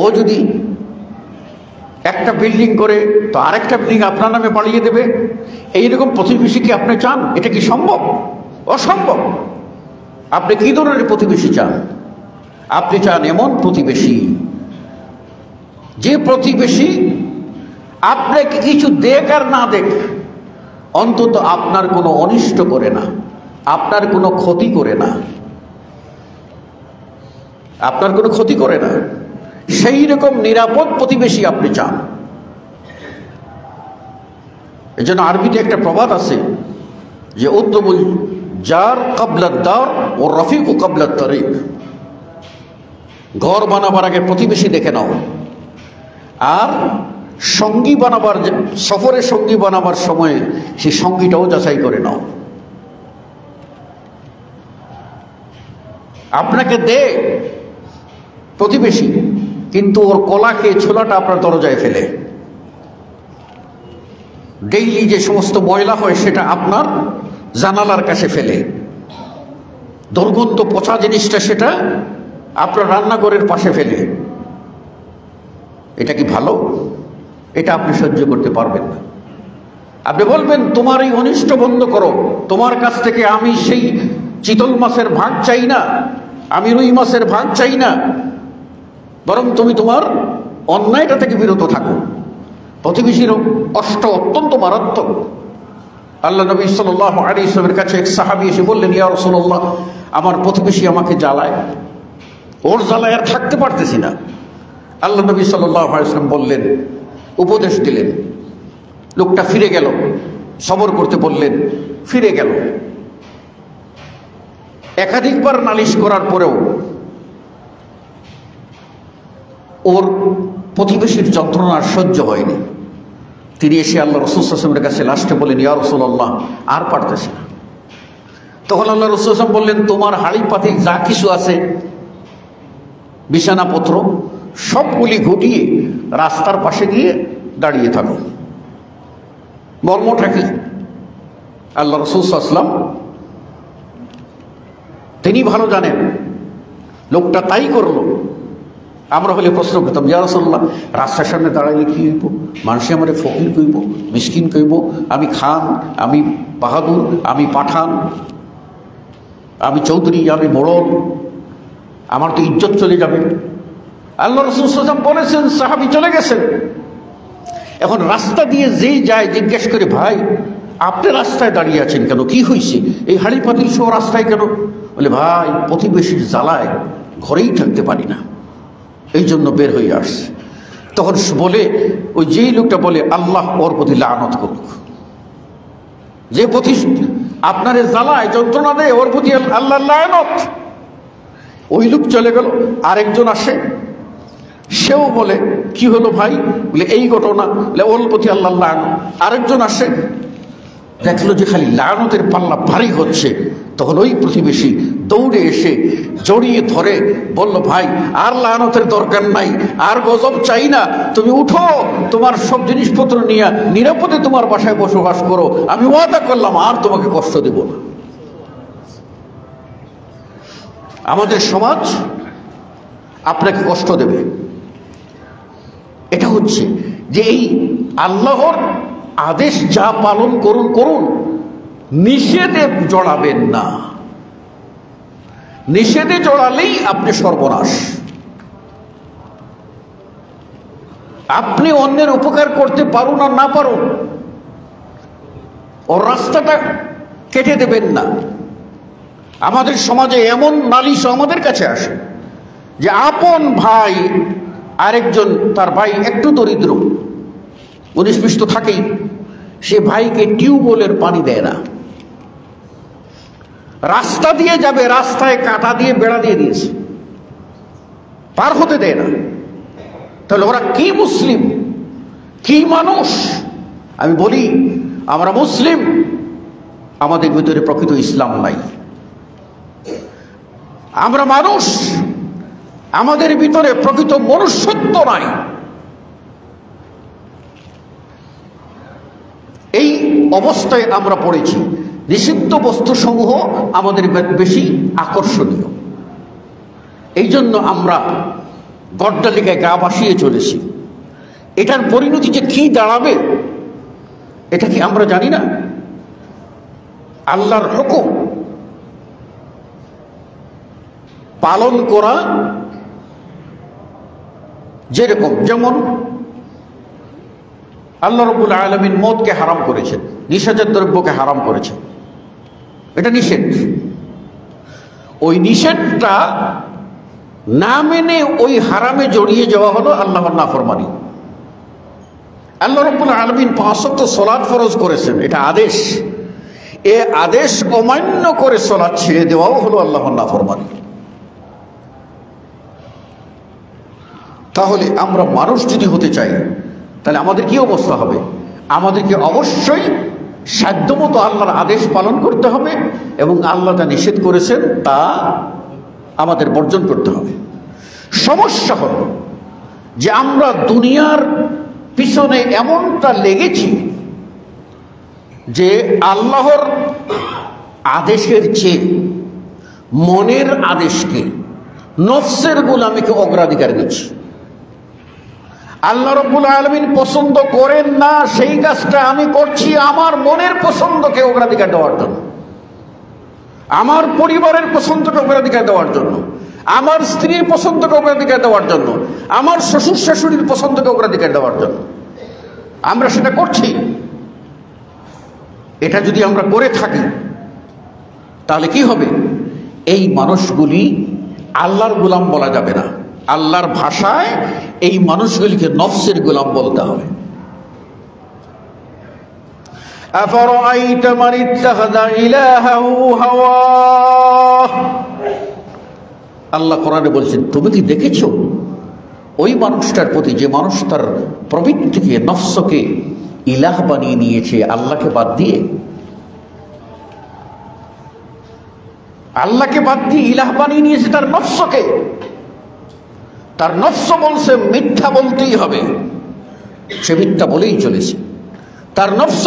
ও যদি একটা বিল্ডিং করে তো আরেকটা বিল্ডিং আপনার নামে বাড়িয়ে দেবে। এইরকম প্রতিবেশী কি আপনি চান? এটা কি সম্ভব? অসম্ভব। আপনি কি ধরনের প্রতিবেশী চান? আপনি চান এমন প্রতিবেশী যে প্রতিবেশী আপনাকে কিছু দেখ আর না দেখ অন্তত আপনার কোনো অনিষ্ট করে না, আপনার কোনো ক্ষতি করে না, আপনার কোনো ক্ষতি করে না, সেই রকম নিরাপদ প্রতিবেশী আপনি চান। এই জন্য আরবিতে একটা প্রবাদ আছে যে উত্তমুল জার কাবলাদ দার ও রফিক ও কাবলাদ তরিক, ঘর বানাবার আগে প্রতিবেশী দেখে নাও, আর সঙ্গী বানাবার সফরে সঙ্গী বানাবার সময় সেই সঙ্গীটাও যাচাই করে নাও। আপনাকে দে প্রতিবেশী, কিন্তু ওর কলা খেয়ে ছোলাটা আপনার দরজায় ফেলে, ডেইলি যে সমস্ত ময়লা হয় সেটা আপনার জানালার কাছে ফেলে, দুর্গন্ধ পচা জিনিসটা সেটা আপনার রান্নাঘরের পাশে ফেলে। এটা কি ভালো? এটা আপনি সহ্য করতে পারবেন না। আপনি বলবেন তোমার এই অনিষ্ট বন্ধ করো, তোমার কাছ থেকে আমি সেই চিতল মাছের ভাগ চাই না, আমি রুই মাছের ভাগ চাই না, বরং তুমি তোমার অন্যায়টা থেকে বিরত থাকো। প্রতিবেশীর কষ্ট অত্যন্ত মারাত্মক। আল্লাহ নবী সাল্লাল্লাহু আলাইহি ওয়াসাল্লামের কাছে এক সাহাবী এসে বললেন, ইয়া রাসূলুল্লাহ, আমার প্রতিবেশী আমাকে জ্বালায়, ওর জ্বালায় আর থাকতে পারতেছি না। আল্লাহ নবী সাল্লাল্লাহু আলাইহি ওয়াসাল্লাম বললেন, উপদেশ দিলেন, লোকটা ফিরে গেল, সবর করতে বললেন, ফিরে গেল। একাধিকবার নালিশ করার পরেও ওর প্রতিবেশীর যন্ত্রণা সহ্য হয়নি। তিনি এসে আল্লাহ রাসূল সাল্লাল্লাহু আলাইহি ওয়াসাল্লামের কাছে লাস্টে বলেন, ইয়া রাসূলুল্লাহ, আর পারতেছি না। তখন আল্লাহ রাসূল সাল্লাল্লাহু আলাইহি ওয়াসাল্লাম বললেন, তোমার হাঁড়ি পাতিল যা কিছু আছে, বিছানাপত্র, সবগুলি গুটিয়ে রাস্তার পাশে গিয়ে দাঁড়িয়ে থাকো। মর্মটা কি? আল্লাহ রাসূল সাল্লাল্লাহু আলাইহি ওয়াসাল্লাম তিনি ভালো জানেন। লোকটা তাই করলো। আমরা হলে প্রশ্ন করতাম, ইয়া রাসূলুল্লাহ, রাস্তার সামনে দাঁড়াইলে কি হইব? মানুষে আমারে ফকির কইব, মিসকিন কইব, আমি খান, আমি বাহাদুর, আমি পাঠান, আমি চৌধুরী, আমি মোড়ল, আমার তো ইজ্জত চলে যাবে। আল্লাহ রাসূল সাল্লাল্লাহু আলাইহি ওয়াসাল্লাম বলেছেন, সাহাবী চলে গেছেন। এখন রাস্তা দিয়ে যেই যায় জিজ্ঞেস করে, ভাই আপনি রাস্তায় দাঁড়িয়ে আছেন কেন? কি হয়েছে? এই হাঁড়ি পাতিল সহ রাস্তায় কেন? বলে, ভাই প্রতিবেশীর জ্বালায় ঘরেই থাকতে পারি না, এই জন্য বের হয়ে আসছে। তখন বলে, ওই যেই লোকটা বলে, আল্লাহ ওর প্রতি লানত করুক, যে আপনার জ্বালায় যন্ত্রণা দেয় ওর প্রতি আল্লাহ লানত। ওই লোক চলে গেল। আরেকজন আসে, সেও বলে, কি হলো ভাই? বলে, এই ঘটনা। বলে, ওর প্রতি আল্লাহ লানত। আরেকজন আসে, দেখলো যে খালি লানতের পাল্লা ভারী হচ্ছে। তখন ওই প্রতিবেশী দৌড়ে এসে জড়িয়ে ধরে বলল, ভাই আর লানতের দরকার নাই, আর গজব চাই না, তুমি উঠো, তোমার সব জিনিসপত্র নিয়ে নিরাপদে তোমার বাসায় বসবাস করো, আমি ওয়াদা করলাম আর তোমাকে কষ্ট দেব না। আমাদের সমাজ আপনাকে কষ্ট দেবে। এটা হচ্ছে যে এই আল্লাহর আদেশ যা পালন করুন করুন, নিষেধে জড়াবেন না। নিষেধে জড়ালেই আপনি সর্বনাশ। আপনি অন্যের উপকার করতে পারুন আর না পারুন, ওর রাস্তাটা কেটে দেবেন না। আমাদের সমাজে এমন নালিশ আমাদের কাছে আসে যে আপন ভাই আরেকজন, তার ভাই একটু দরিদ্র, 19-20 তো থাকেই, সে ভাইকে টিউবওয়েলের পানি দেয় না। রাস্তা দিয়ে যাবে, রাস্তায় কাঁটা দিয়ে বেড়া দিয়ে দিয়েছে, পার হতে দেয় না। তাহলে ওরা কি মুসলিম, কি মানুষ? আমি বলি আমরা মুসলিম, আমাদের ভিতরে প্রকৃত ইসলাম নাই। আমরা মানুষ, আমাদের ভিতরে প্রকৃত মনুষ্যত্ব নাই। এই অবস্থায় আমরা পড়েছি। নিষিদ্ধ বস্তুসমূহ আমাদের বেশি আকর্ষণীয়, এই জন্য আমরা গড্ডালিকায় গা ভাসিয়ে চলেছি। এটার পরিণতি যে কি দাঁড়াবে এটা কি আমরা জানি না? আল্লাহর হুকুম পালন করা, যেরকম যেমন আল্লাহ রাব্বুল আলামিন মদকে হারাম করেছেন, নিশাজাত দ্রব্যকে হারাম করেছেন, এটা নিষেধ। ওই নিষেধটা না মেনে ওই হারামে জড়িয়ে যাওয়া হলো আল্লাহর নাফরমানি। আল্লাহ রাব্বুল আলামিন 5 ওয়াক্ত সালাত ফরজ করেছেন, এটা আদেশ। এ আদেশ অমান্য করে সালাত ছেড়ে দেওয়াও হলো আল্লাহর নাফরমানি। তাহলে আমরা মানুষ যদি হতে চাই, তাহলে আমাদের কি অবস্থা হবে? আমাদেরকে অবশ্যই সাধ্যমতো আল্লাহর আদেশ পালন করতে হবে এবং আল্লাহ যা নিষেধ করেছেন তা আমাদের বর্জন করতে হবে। সমস্যা হলো যে আমরা দুনিয়ার পিছনে এমনটা লেগেছি যে আল্লাহর আদেশের চেয়ে মনের আদেশকে, নফসের গোলামিকে অগ্রাধিকার দিচ্ছি। আল্লাহ রাব্বুল আলামিন পছন্দ করেন না সেই কাজটা আমি করছি আমার মনের পছন্দকে অগ্রাধিকার দেওয়ার জন্য, আমার পরিবারের পছন্দকে অগ্রাধিকার দেওয়ার জন্য, আমার স্ত্রীর পছন্দকে অগ্রাধিকার দেওয়ার জন্য, আমার শ্বশুর শাশুড়ির পছন্দকে অগ্রাধিকার দেওয়ার জন্য আমরা সেটা করছি। এটা যদি আমরা করে থাকি তাহলে কি হবে? এই মানুষগুলি আল্লাহর গোলাম বলা যাবে না। আল্লাহর ভাষায় এই মানুষগুলিকে নফসের গোলাম বলতে হবে। আফরাআইতা মান ইত্তাখাযা ইলাহাহু হাওয়াহ, আল্লাহ কোরআনে বলছেন তুমি কি দেখেছো ওই মানুষটার প্রতি যে মানুষ তার প্রবৃত্তিকে, নফসকে ইলাহ বানিয়ে নিয়েছে আল্লাহকে বাদ দিয়ে? আল্লাহকে বাদ দিয়ে ইলাহ বানিয়ে নিয়েছে তার নফসকে। তার নফস বলছে মিথ্যা বলতেই হবে, সে মিথ্যা বলেই চলেছে। তার নফস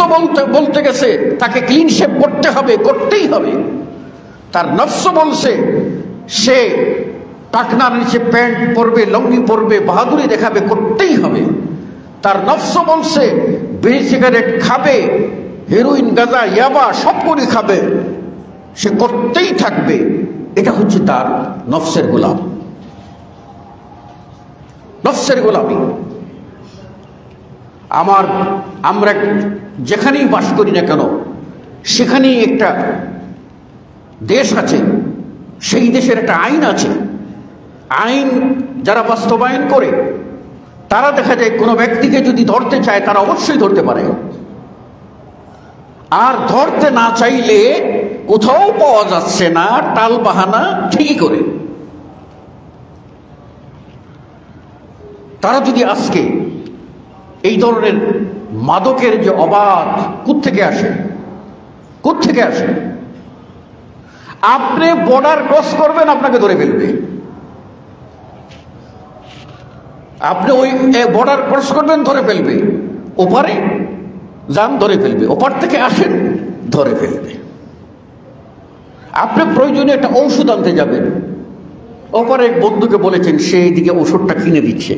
বলতে গেছে তাকে ক্লিন শেভ করতে হবে, করতেই হবে। তার নফস বলছে সে টাকনার নিচে প্যান্ট পরবে, লঙ্গি পরবে, বাহাদুরি দেখাবে, করতেই হবে। তার নফস বলছে বিড়ি সিগারেট খাবে, হেরোইন, গাঁজা, ইয়াবা সব করে খাবে, সে করতেই থাকবে। এটা হচ্ছে তার নফসের গোলাম, নফসের গোলামি। আমরা যেখানেই বাস করি না কেন সেখানেই একটা দেশ আছে, সেই দেশের একটা আইন আছে। আইন যারা বাস্তবায়ন করে তারা দেখা যায় কোনো ব্যক্তিকে যদি ধরতে চায় তারা অবশ্যই ধরতে পারে, আর ধরতে না চাইলে কোথাও পাওয়া যাচ্ছে না টাল বাহানা ঠিকই করে। তারা যদি আজকে এই ধরনের মাদকের যে অবাধ কোত্থেকে আসে, কোত্থেকে আসে? আপনি বর্ডার ক্রস করবেন আপনাকে ধরে ফেলবে, আপনি ওই বর্ডার ক্রস করবেন ধরে ফেলবে, ওপারে যান ধরে ফেলবে, ওপার থেকে আসেন ধরে ফেলবে। আপনি প্রয়োজনে একটা ঔষধ আনতে যাবেন, ওপারে এক বন্ধুকে বলেছেন সে এইদিকে ওষুধটা কিনে দিচ্ছে,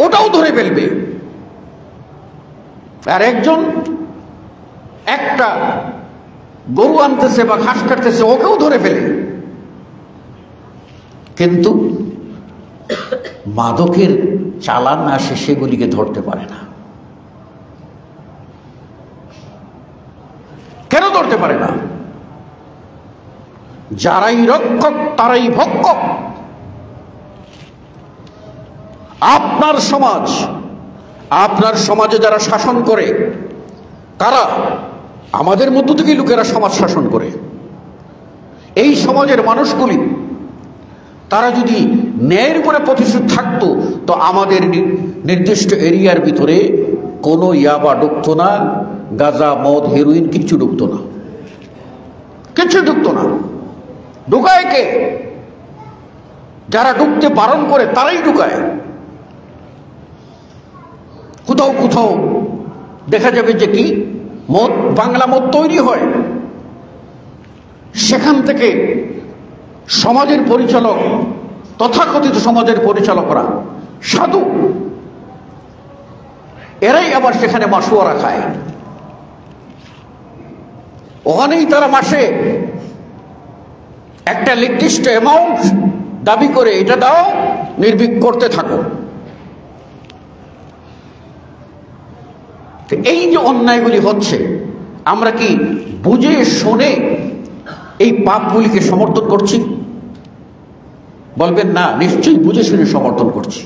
ওটাও ধরে ফেলবে। আর একজন একটা গরু আনতেছে বা ঘাস কাটতেছে, ওকেও ধরে ফেলে। কিন্তু মাদকের চালান আসে, সেগুলিকে ধরতে পারে না। কেন ধরতে পারে না? যারাই রক্ষক তারাই ভক্ষক। আপনার সমাজে যারা শাসন করে, কারা? আমাদের মধ্য থেকে লোকেরা সমাজ শাসন করে। এই সমাজের মানুষগুলি তারা যদি ন্যায়ের উপরে প্রতিষ্ঠিত থাকতো, তো আমাদের নির্দিষ্ট এরিয়ার ভিতরে কোনো ইয়াবা ঢুকতো না, গাঁজা, মদ, হেরোইন কিচ্ছু ঢুকতো না, কিচ্ছু ঢুকতো না। ঢুকায় কে? যারা ঢুকতে বারণ করে তারাই ঢুকায়। কোথাও কোথাও দেখা যাবে যে কি মদ, বাংলা মদ তৈরি হয়, সেখান থেকে সমাজের পরিচালক, তথাকথিত সমাজের পরিচালকরা, সাধু, এরাই আবার সেখানে মাসুয়ারা খায়। ওখানেই তারা মাসে একটা নির্দিষ্ট অ্যামাউন্ট দাবি করে, এটা দাও, নির্ভীক করতে থাকো। এই যে অন্যায়গুলি হচ্ছে, আমরা কি বুঝে শুনে এই পাপগুলিকে সমর্থন করছি? বলবেন না, নিশ্চয়ই বুঝে শুনে সমর্থন করছি।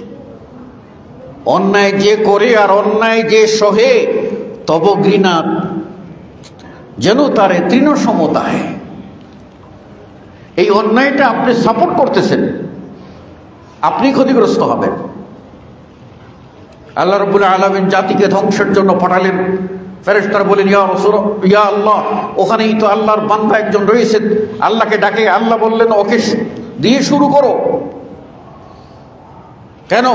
অন্যায় যে করে আর অন্যায় যে সহে, তব ঘৃণা যেন তারে তৃণ সমতায়। এই অন্যায়টা আপনি সাপোর্ট করতেছেন, আপনি ক্ষতিগ্রস্ত হবেন। আল্লাহ রাব্বুল আলামিন জাতিকে ধ্বংসের জন্য পাঠালেন। ফেরেশতারা বলেন, ইয়া রাসূল, ইয়া আল্লাহ, ওখানেই তো আল্লাহর বান্দা একজন রয়েছেন, আল্লাহকে ডাকে। আল্লাহ বললেন, ওকে দিয়ে শুরু করো। কেন?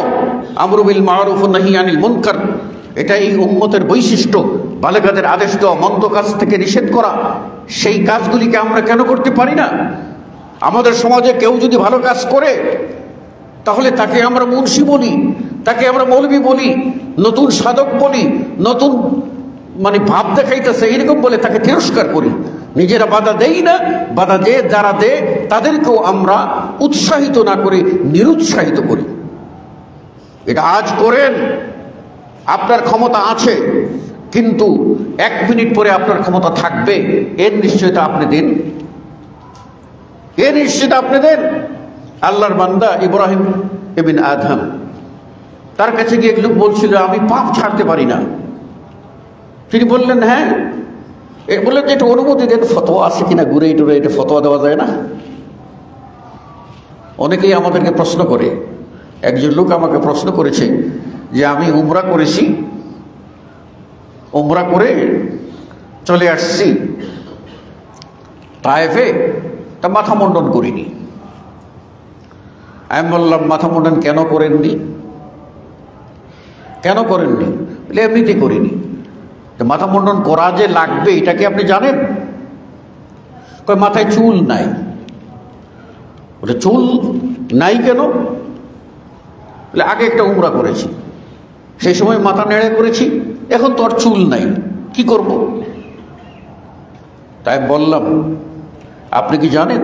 আমরু বিল মারুফ ওয়া নাহি আনিল মুনকার, এটা এই উম্মতের বৈশিষ্ট্য। বালেগাদের আদেশ দেওয়া, মন্দ কাজ থেকে নিষেধ করা। সেই কাজগুলিকে আমরা কেন করতে পারি না? আমাদের সমাজে কেউ যদি ভালো কাজ করে, তাহলে তাকে আমরা মুন্সি বলি, তাকে আমরা মৌলবি বলি, নতুন সাধক বলি, নতুন মানে ভাব দেখাইতেছে এরকম বলে তাকে তিরস্কার করি। নিজেরা বাধা দেই না, বাধা দিয়ে যারা দেয় তাদেরকেও আমরা উৎসাহিত না করে নিরুৎসাহিত করি। এটা আজ করেন, আপনার ক্ষমতা আছে, কিন্তু 1 মিনিট পরে আপনার ক্ষমতা থাকবে, এর নিশ্চয়তা আপনি দিন, এর নিশ্চয়তা আপনি দেন। আল্লাহর বান্দা ইব্রাহিম ইবনে আদম, তার কাছে গিয়ে এক লোক বলছিল, আমি পাপ ছাড়তে পারি না। তিনি বললেন, হ্যাঁ। বললেন যে, এটা অনুমতি দেন, ফতোয়া আছে কিনা, ঘুরে টুরে এটা ফতোয়া দেওয়া যায় না? অনেকেই আমাদেরকে প্রশ্ন করে। একজন লোক আমাকে প্রশ্ন করেছে যে, আমি উমরা করেছি, উমরা করে চলে আসছি তায়েফে, তা মাথা মুন্ডন করিনি। আমি বললাম, মাথা মুন্ডন কেন করেননি? কেন করেননি? বলে, এমনিতে করিনি। মাথা মুন্ডন করা যে লাগবে এটা কি আপনি জানেন? কই, মাথায় চুল নাই। বলে, চুল নাই কেন? বলে, আগে একটা উমরা করেছি, সেই সময় মাথা নেড়ে করেছি, এখন তো আর চুল নাই, কি করব? তাই বললাম, আপনি কি জানেন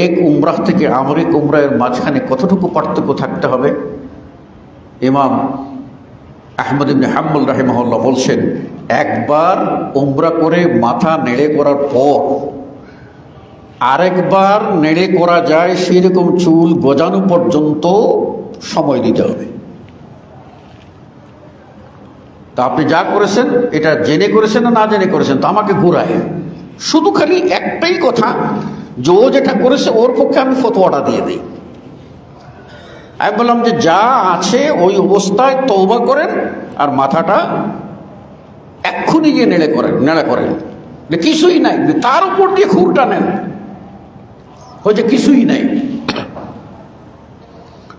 এক উমরাহ থেকে আরেক উমরাহের মাঝখানে কতটুকু পার্থক্য থাকতে হবে? ইমাম আহমদ ইবনে হাম্বল রাহিমাহুল্লাহ বলছেন, একবার উমরা করে মাথা নেড়ে করার পর আরেকবার নেড়ে করা যায় সেরকম চুল গজানো পর্যন্ত সময় দিতে হবে। তা আপনি যা করেছেন এটা জেনে করেছেন না জেনে করেছেন? তো আমাকে ঘুরায় শুধু খালি একটাই কথা, যে ও যেটা করেছে ওর পক্ষে আমি ফতোয়াটা দিয়ে দিই। আমি বললাম যে, যা আছে ওই অবস্থায় তওবা করেন আর মাথাটা এক্ষুনি গিয়ে নেড়ে করেন। কিছুই নাই, তার উপর দিয়ে খুরটা নেন, হয়েছে কিছুই নাই।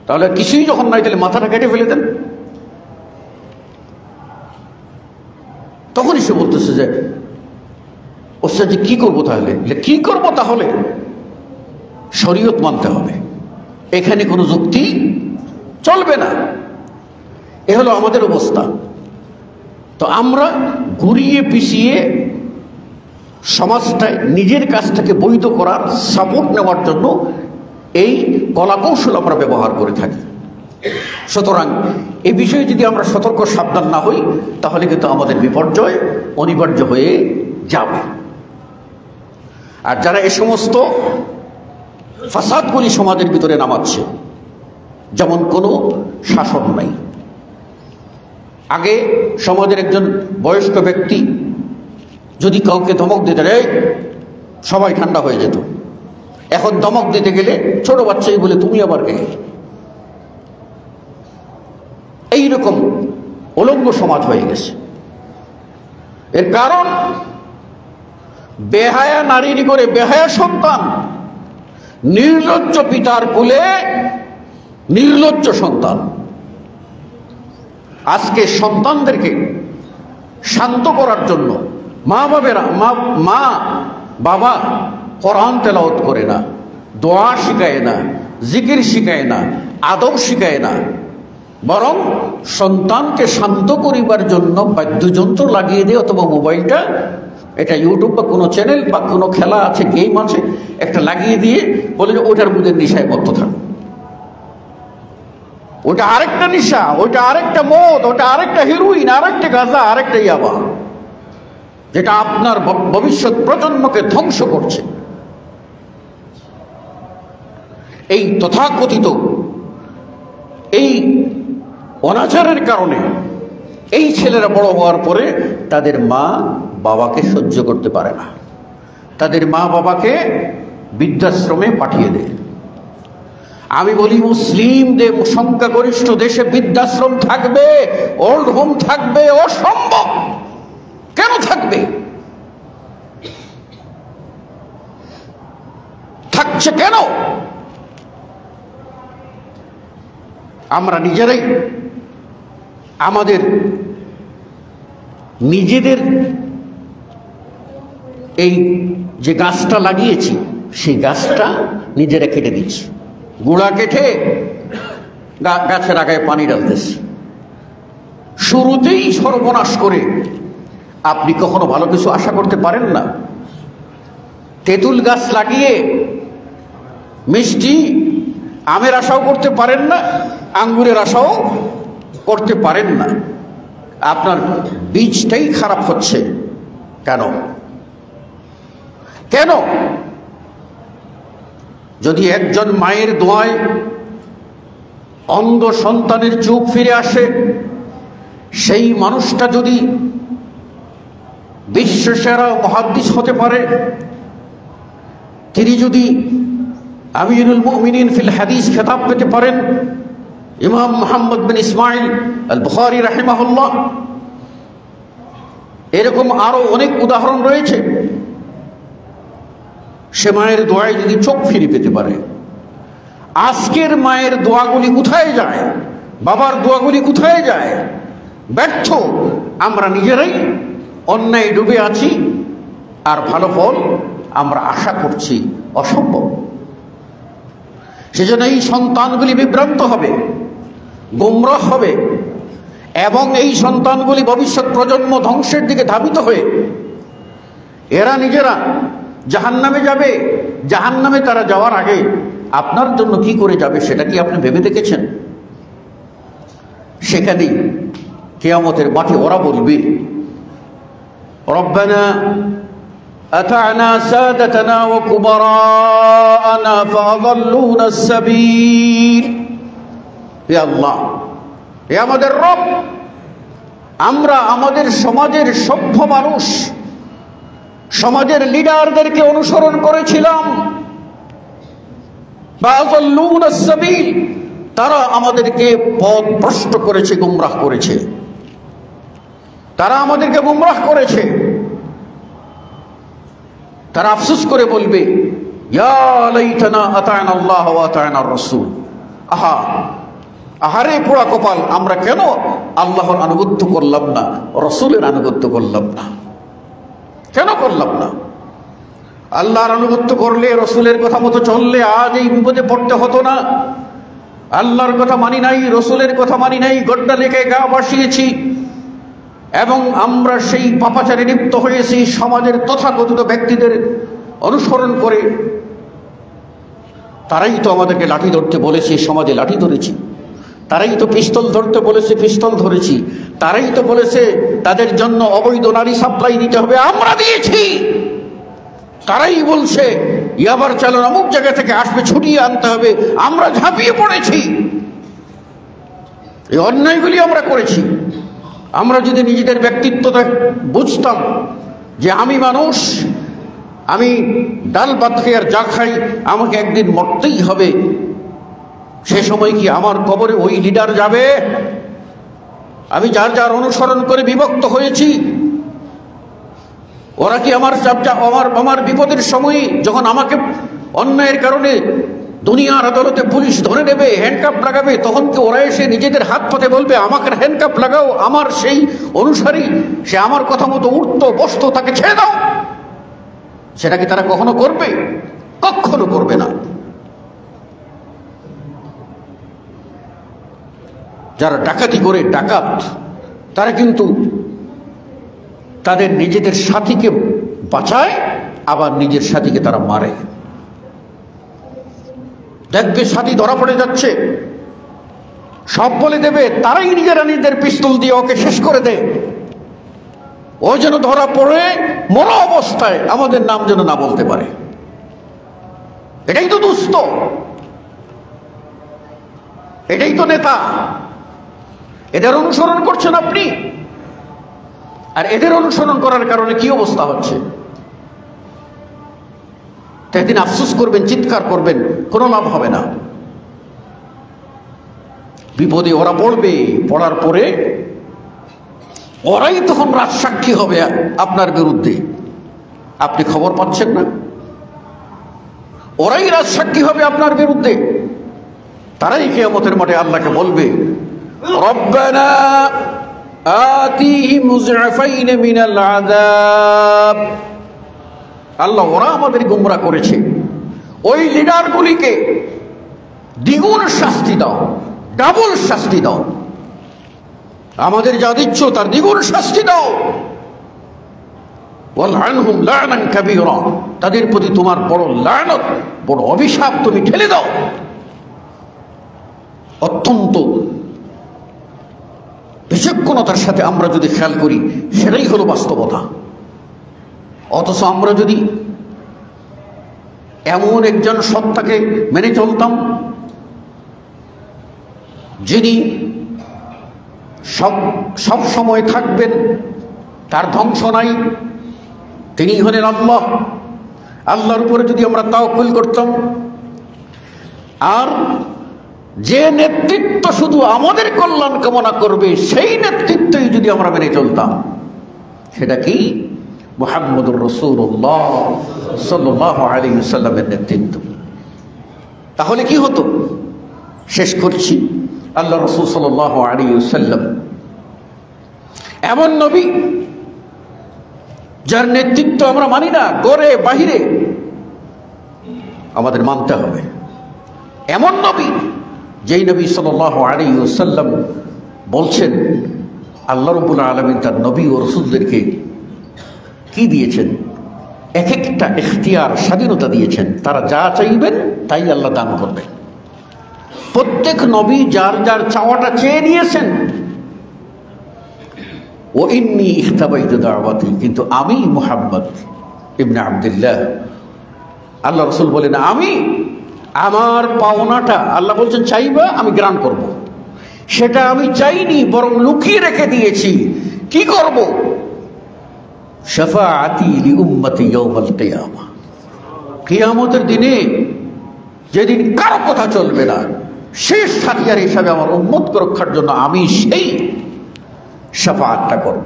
তাহলে কিছুই যখন নাই, তাহলে মাথাটা কেটে ফেলে দেন। তখনই সে বলতেছে যে, ওস্তাদ যে কি করবো তাহলে? কি করবো তাহলে? শরীয়ত মানতে হবে, এখানে কোনো যুক্তি চলবে না। এ হলো আমাদের অবস্থা। তো আমরা ঘুরিয়ে পিছিয়ে সমাজটায় নিজের কাছ থেকে বৈধ করার সাপোর্ট নেওয়ার জন্য এই কলাকৌশল আমরা ব্যবহার করে থাকি। সুতরাং এই বিষয়ে যদি আমরা সতর্ক সাবধান না হই তাহলে কিন্তু আমাদের বিপর্যয় অনিবার্য হয়ে যাবে। আর যারা এ সমস্ত ফাসাদগুলি সমাজের ভিতরে নামাচ্ছে, যেমন কোনো শাসন নাই। আগে সমাজের একজন বয়স্ক ব্যক্তি যদি কাউকে ধমক দিতে দেয় সবাই ঠান্ডা হয়ে যেত। এখন ধমক দিতে গেলে ছোট বাচ্চাই বলে তুমি আবার কে। এইরকম উলঙ্গ সমাজ হয়ে গেছে। এর কারণ বেহায়া নারীর করে বেহায়া সন্তান, নির্লজ্জ পিতার কোলে নির্লজ্জ সন্তান। আজকে সন্তানদেরকে শান্ত করার জন্য মা বাবা কোরআন তেলাওয়াত করে না, দোয়া শিখায় না, জিকির শিখায় না, আদব শিখায় না, বরং সন্তানকে শান্ত করিবার জন্য বাদ্যযন্ত্র লাগিয়ে দিয়ে অথবা মোবাইলটা, এটা ইউটিউব বা কোনো চ্যানেল বা কোনো খেলা আছে, গেম আছে, একটা লাগিয়ে দিয়ে বলে যে ওটার মধ্যে নেশায় বদ্ধ থাকো। ওটা আরেকটা নেশা, ওটা আরেকটা মদ, ওটা আরেকটা হিরোইন, আরেকটা গাঁজা, আরেকটা ইয়াবা, যেটা আপনার ভবিষ্যৎ প্রজন্মকে ধ্বংস করছে। এই তথাকথিত এই অনাচারের কারণে এই ছেলেরা বড় হওয়ার পরে তাদের মা বাবাকে সহ্য করতে পারে না, তাদের মা বাবাকে বৃদ্ধাশ্রমে পাঠিয়ে দেয়। আমি বলি মুসলিমদের সংখ্যাগরিষ্ঠ দেশে বৃদ্ধাশ্রম থাকবে, ওল্ড হোম থাকবে, অসম্ভব। কেন থাকবে? থাকছে কেন? আমরা নিজেরাই আমাদের নিজেদের এই যে গাছটা লাগিয়েছি সেই গাছটা নিজেরা কেটে দিচ্ছি, গোড়া কেটে গাছের আগায় পানি ঢালতেছি। শুরুতেই সর্বনাশ করে আপনি কখনো ভালো কিছু আশা করতে পারেন না। তেঁতুল গাছ লাগিয়ে মিষ্টি আমের আশাও করতে পারেন না, আঙ্গুরের আশাও করতে পারেন না। আপনার বীজটাই খারাপ হচ্ছে। কেন? কেন? যদি একজন মায়ের দোয়ায় অন্ধ সন্তানের চোখ ফিরে আসে, সেই মানুষটা যদি বিশ্বসেরা মুহাদ্দিস হতে পারে, তিনি যদি আমিরুল মুমিনিন ফিল হাদিস খেতাব পেতে পারেন, ইমাম মুহাম্মদ বিন ইসমাইল আল বুখারী রাহিমাহুল্লাহ, এরকম আরো অনেক উদাহরণ রয়েছে। সে মায়ের দোয়ায় যদি চোখ ফিরে পেতে পারে, আজকের মায়ের দোয়াগুলি কোথায় যায়? বাবার দোয়াগুলি কোথায় যায়? ব্যর্থ। আমরা নিজেরাই অন্যায় ডুবে আছি, আর ভালো ফল আমরা আশা করছি অসম্ভব। সেজন্য এই সন্তানগুলি বিভ্রান্ত হবে, গোমরাহ হবে, এবং এই সন্তানগুলি ভবিষ্যৎ প্রজন্ম ধ্বংসের দিকে ধাবিত হয়ে এরা নিজেরা জাহান্নামে যাবে। জাহান্নামে তারা যাওয়ার আগে আপনার জন্য কি করে যাবে সেটা কি আপনি ভেবে দেখেছেন? সেখানে কিয়ামতের মাঠে ওরা বলবে, রব্বানা আতা'না সাদাতানা ওয়া কুবারা'না ফাআযাল্লুনা আস-সাবিল। হে আল্লাহ, হে আমাদের রব, আমরা আমাদের সমাজের সভ্য মানুষ, সমাজের লিডারদেরকে অনুসরণ করেছিলাম, ফাআযাল্লুনা আস-সাবিল, তারা আমাদেরকে পথ ভ্রষ্ট করেছে, গুমরাহ করেছে, তারা আমাদেরকে গুমরাহ করেছে। তারা আফসোস করে বলবে, ইয়া লাইতানা আতা'না আল্লাহ ওয়া আতা'না আর-রাসূল। আহা, আহারে পোড়া কপাল, আমরা কেন আল্লাহর আনুগত্য করলাম না, রাসূলের আনুগত্য করলাম না? কেন করলাম না? আল্লাহর আনুগত্য করলে, রাসূলের কথা মতো চললে আজ এই বিপদে পড়তে হতো না। আল্লাহর কথা মানি নাই, রাসূলের কথা মানি নাই, গড্ডা লেগে গা ভাসিয়েছি, এবং আমরা সেই পাপাচারে লিপ্ত হয়েছি সমাজের তথাকথিত ব্যক্তিদের অনুসরণ করে। তারাই তো আমাদেরকে লাঠি ধরতে বলেছে, সমাজে লাঠি ধরেছি। তারাই তো পিস্তল ধরতে বলেছে, পিস্তল ধরেছি। তারাই তো বলেছে তাদের জন্য অবৈধ নারী সাপ্লাই দিতে হবে, আমরা দিয়েছি। তারাই বলছে ইয়াবার চালান অমুক জায়গা থেকে আসবে, ছুটিয়ে আনতে হবে, আমরা ঝাঁপিয়ে পড়েছি। এই অন্যায়গুলি আমরা করেছি। আমরা যদি নিজেদের ব্যক্তিত্বটা বুঝতাম যে আমি মানুষ, আমি ডাল ভাত খাই আর যা খাই, আমাকে একদিন মরতেই হবে, সে সময় কি আমার কবরে ওই লিডার যাবে? আমি যার যার অনুসরণ করে বিভক্ত হয়েছি, ওরা কি আমার বিপদের সময় যখন আমাকে অন্যায়ের কারণে দুনিয়ার আদালতে পুলিশ ধরে নেবে, হ্যান্ডকাপ লাগাবে, তখন কি ওরা এসে নিজেদের হাত পাতে বলবে আমাকে হ্যান্ডকাপ লাগাও? আমার সেই অনুসারী, সে আমার কথা মতো উঠতো বসতো, তাকে ছেড়ে দাও। সেটা কি তারা কখনো করবে? কখনো করবে না। যারা ডাকাতি করে ডাকাত, তারা কিন্তু তাদের নিজেদের সাথীকে বাঁচায়, আবার নিজের সাথীকে তারা মারে। দেখবে সাথী ধরা পড়ে যাচ্ছে, সব বলে দেবে, তারাই নিজেরা নিজেদের পিস্তল দিয়ে ওকে শেষ করে দেয়। ও যেন ধরা পড়ে মরা অবস্থায় আমাদের নাম যেন না বলতে পারে। এটাই তো দুস্থ, এটাই তো নেতা। এদের অনুসরণ করছেন আপনি, আর এদের অনুসরণ করার কারণে কি অবস্থা হচ্ছে? একদিন আফসোস করবেন, চিৎকার করবেন, কোনো লাভ হবে না। বিপদে ওরা পড়বে, পড়ার পরে ওরাই তখন রাজসাক্ষী হবে আপনার বিরুদ্ধে। আপনি খবর পাচ্ছেন না? ওরাই রাজসাক্ষী হবে আপনার বিরুদ্ধে। তারাই কিয়ামতের মাঠে আল্লাহকে বলবে, রব্বানা আতিহিম মুযআফাইন মিনাল আযাব। আল্লাহ, ওরা আমাদের গোমরা করেছে, ওই লিডারগুলিকে দ্বিগুণ শাস্তি দাও, ডাবল শাস্তি দাও। আমাদের যা দিচ্ছ তার দ্বিগুণ শাস্তি দাও। ওয়ালআনহুম লা'নান কাবীরা, তাদের প্রতি তোমার বড় লানত, বড় অভিশাপ তুমি ঠেলে দাও। অত্যন্ত বিচক্ষণতার সাথে আমরা যদি খেয়াল করি, সেটাই হলো বাস্তবতা। অথচ আমরা যদি এমন একজন সত্তাকে মেনে চলতাম যিনি সব সময় থাকবেন, তার ধ্বংস নাই, তিনি হলেন আল্লাহ। আল্লাহর উপরে যদি আমরা তাওয়াক্কুল করতাম, আর যে নেতৃত্ব শুধু আমাদের কল্যাণ কামনা করবে, সেই নেতৃত্বই যদি আমরা মেনে চলতাম, সেটা কি? মুহাম্মদুর রাসূলুল্লাহ সাল্লাল্লাহু আলাইহি ওয়াসাল্লামের নেতৃত্ব। তাহলে কি হতো? শেষ করছি। আল্লাহ রাসূল সাল্লাল্লাহু আলাইহি ওয়াসাল্লাম এমন নবী যার নেতৃত্ব আমরা মানি না, ঘরে বাহিরে আমাদের মানতে হবে। এমন নবী, যেই নবী সাল্লাল্লাহু আলাইহি ওয়াসাল্লাম বলছেন আল্লাহ রাব্বুল আলামিন তার নবী ও রাসূলদেরকে কি দিয়েছেন? এক একটা ইখতিয়ার, স্বাধীনতা দিয়েছেন। তারা যা চাইবেন তাই আল্লাহ দান করবেন। প্রত্যেক নবী যার যার চাওয়াটা চেয়ে নিয়েছেন। ও ইন্নী ইখতাবাইতু দাওয়াতি, কিন্তু আমি মুহাম্মদ ইবনে আব্দুল্লাহ, আল্লাহ রাসূল বলেন, আমি আমার পাওনাটা আল্লাহ বলছেন চাইবা, আমি গ্রান্ট করব। সেটা আমি চাইনি, বরং লুকিয়ে রেখে দিয়েছি। কি করব? শাফাআতি লিউম্মতি ইয়াউমাল কিয়ামা, কিয়ামতের দিনে যেদিন কারো কথা চলবে না, শেষ হাতিয়ার হিসাবে আমার উম্মতকে রক্ষার জন্য আমি সেই শাফাআতটা করব।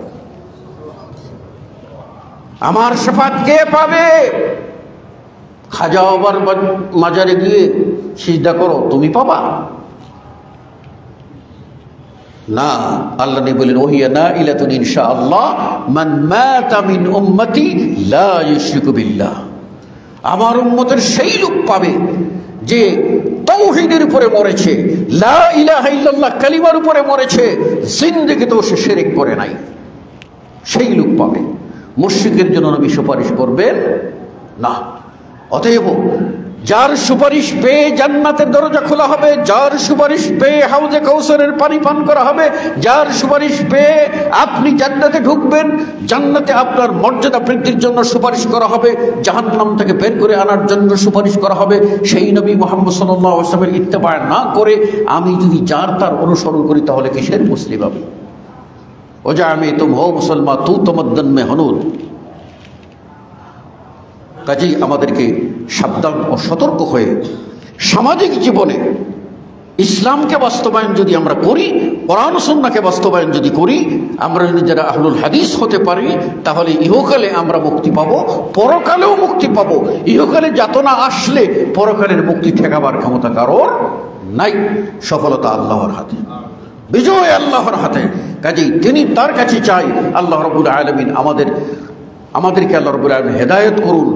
আমার শাফাআত কে পাবে? খাজা বাবার মাজারে গিয়ে সিজদা করো, তুমি পাবা না। আল্লাহ নবী বলেন, ওহিয়া নাইলাতুন ইনশাআল্লাহ মান মাতা মিন উম্মতি লা ইউশরিকু বিল্লাহ। আমার উম্মতের সেই লোক পাবে যে তাওহীদের উপরে মরেছে, লা ইলাহা ইল্লাল্লাহ কালিমার উপরে মরেছে, জিন্দেগিতেও সে শিরক করে নাই। সেই লোক পাবে। মুশরিকের জন্য নবী সুপারিশ করবেন না। অতএব যার সুপারিশ পেয়ে জান্নাতের দরজা খোলা হবে, যার সুপারিশ পেয়ে হাউজে কাউসারের পানি পান করা হবে, যার সুপারিশ পেয়ে আপনি জান্নাতে ঢুকবেন, জান্নাতে আপনার মর্যাদা বৃদ্ধির জন্য সুপারিশ করা হবে, জাহান্নাম থেকে বের করে আনার জন্য সুপারিশ করা হবে, সেই নবী মুহাম্মদ সাল্লাল্লাহু আলাইহি ওয়াসাল্লামের ইত্তেবা না করে আমি যদি যার তার অনুসরণ করি তাহলে কিসের মুসলিম আমি? ও যা আমি তুম হো মুসলমান তু তমদ্দন মে হনুদ। কাজেই আমাদেরকে সাবধান ও সতর্ক হয়ে সামাজিক জীবনে ইসলামকে বাস্তবায়ন যদি আমরা করি, কোরআন সুন্নাহকে বাস্তবায়ন যদি করি, আমরা যদি যারা আহলুল হাদিস হতে পারি, তাহলে ইহকালে আমরা মুক্তি পাবো, পরকালেও মুক্তি পাবো। ইহকালে যাতনা আসলে পরকালের মুক্তি ঠেকাবার ক্ষমতা কারোর নাই। সফলতা আল্লাহর হাতে, বিজয় আল্লাহর হাতে। কাজেই তিনি তার কাছে চাই আল্লাহ রাব্বুল আলামিন আমাদেরকে আল্লাহ রাব্বুল আলামিন হেদায়েত করুন,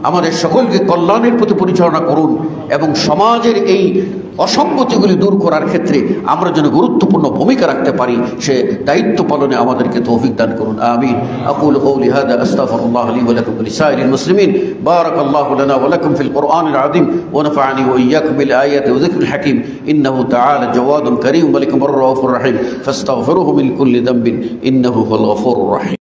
আমাদের সকলকে কল্যাণের প্রতি পরিচালনা করুন এবং সমাজের এই অসঙ্গতিগুলি দূর করার ক্ষেত্রে আমরা যেন গুরুত্বপূর্ণ ভূমিকা রাখতে পারি, সে দায়িত্ব পালনে আমাদেরকে তৌফিক দান করুন। আমিন। আকুলু কওলি হাযা আস্তাগফিরুল্লাহ লি ওয়া লাকুম ওয়া লিসাইরিল মুসলিমিন। বারাকাল্লাহু লানা ওয়া লাকুম ফিল কুরআনিল আযীম ওয়া নাফা'নি ওয়া ইয়্যাকুম বিল আয়াতি ওয়া যিকরিল হাকীম। ইন্নাহু তাআলা জাওয়াদুন কারীম মালিকুর রাউফুর রহিম ফাস্তাগফিরুহু মিন কুল্লি যামবিন ইন্নাহু হুয়াল গফুরুর রহিম।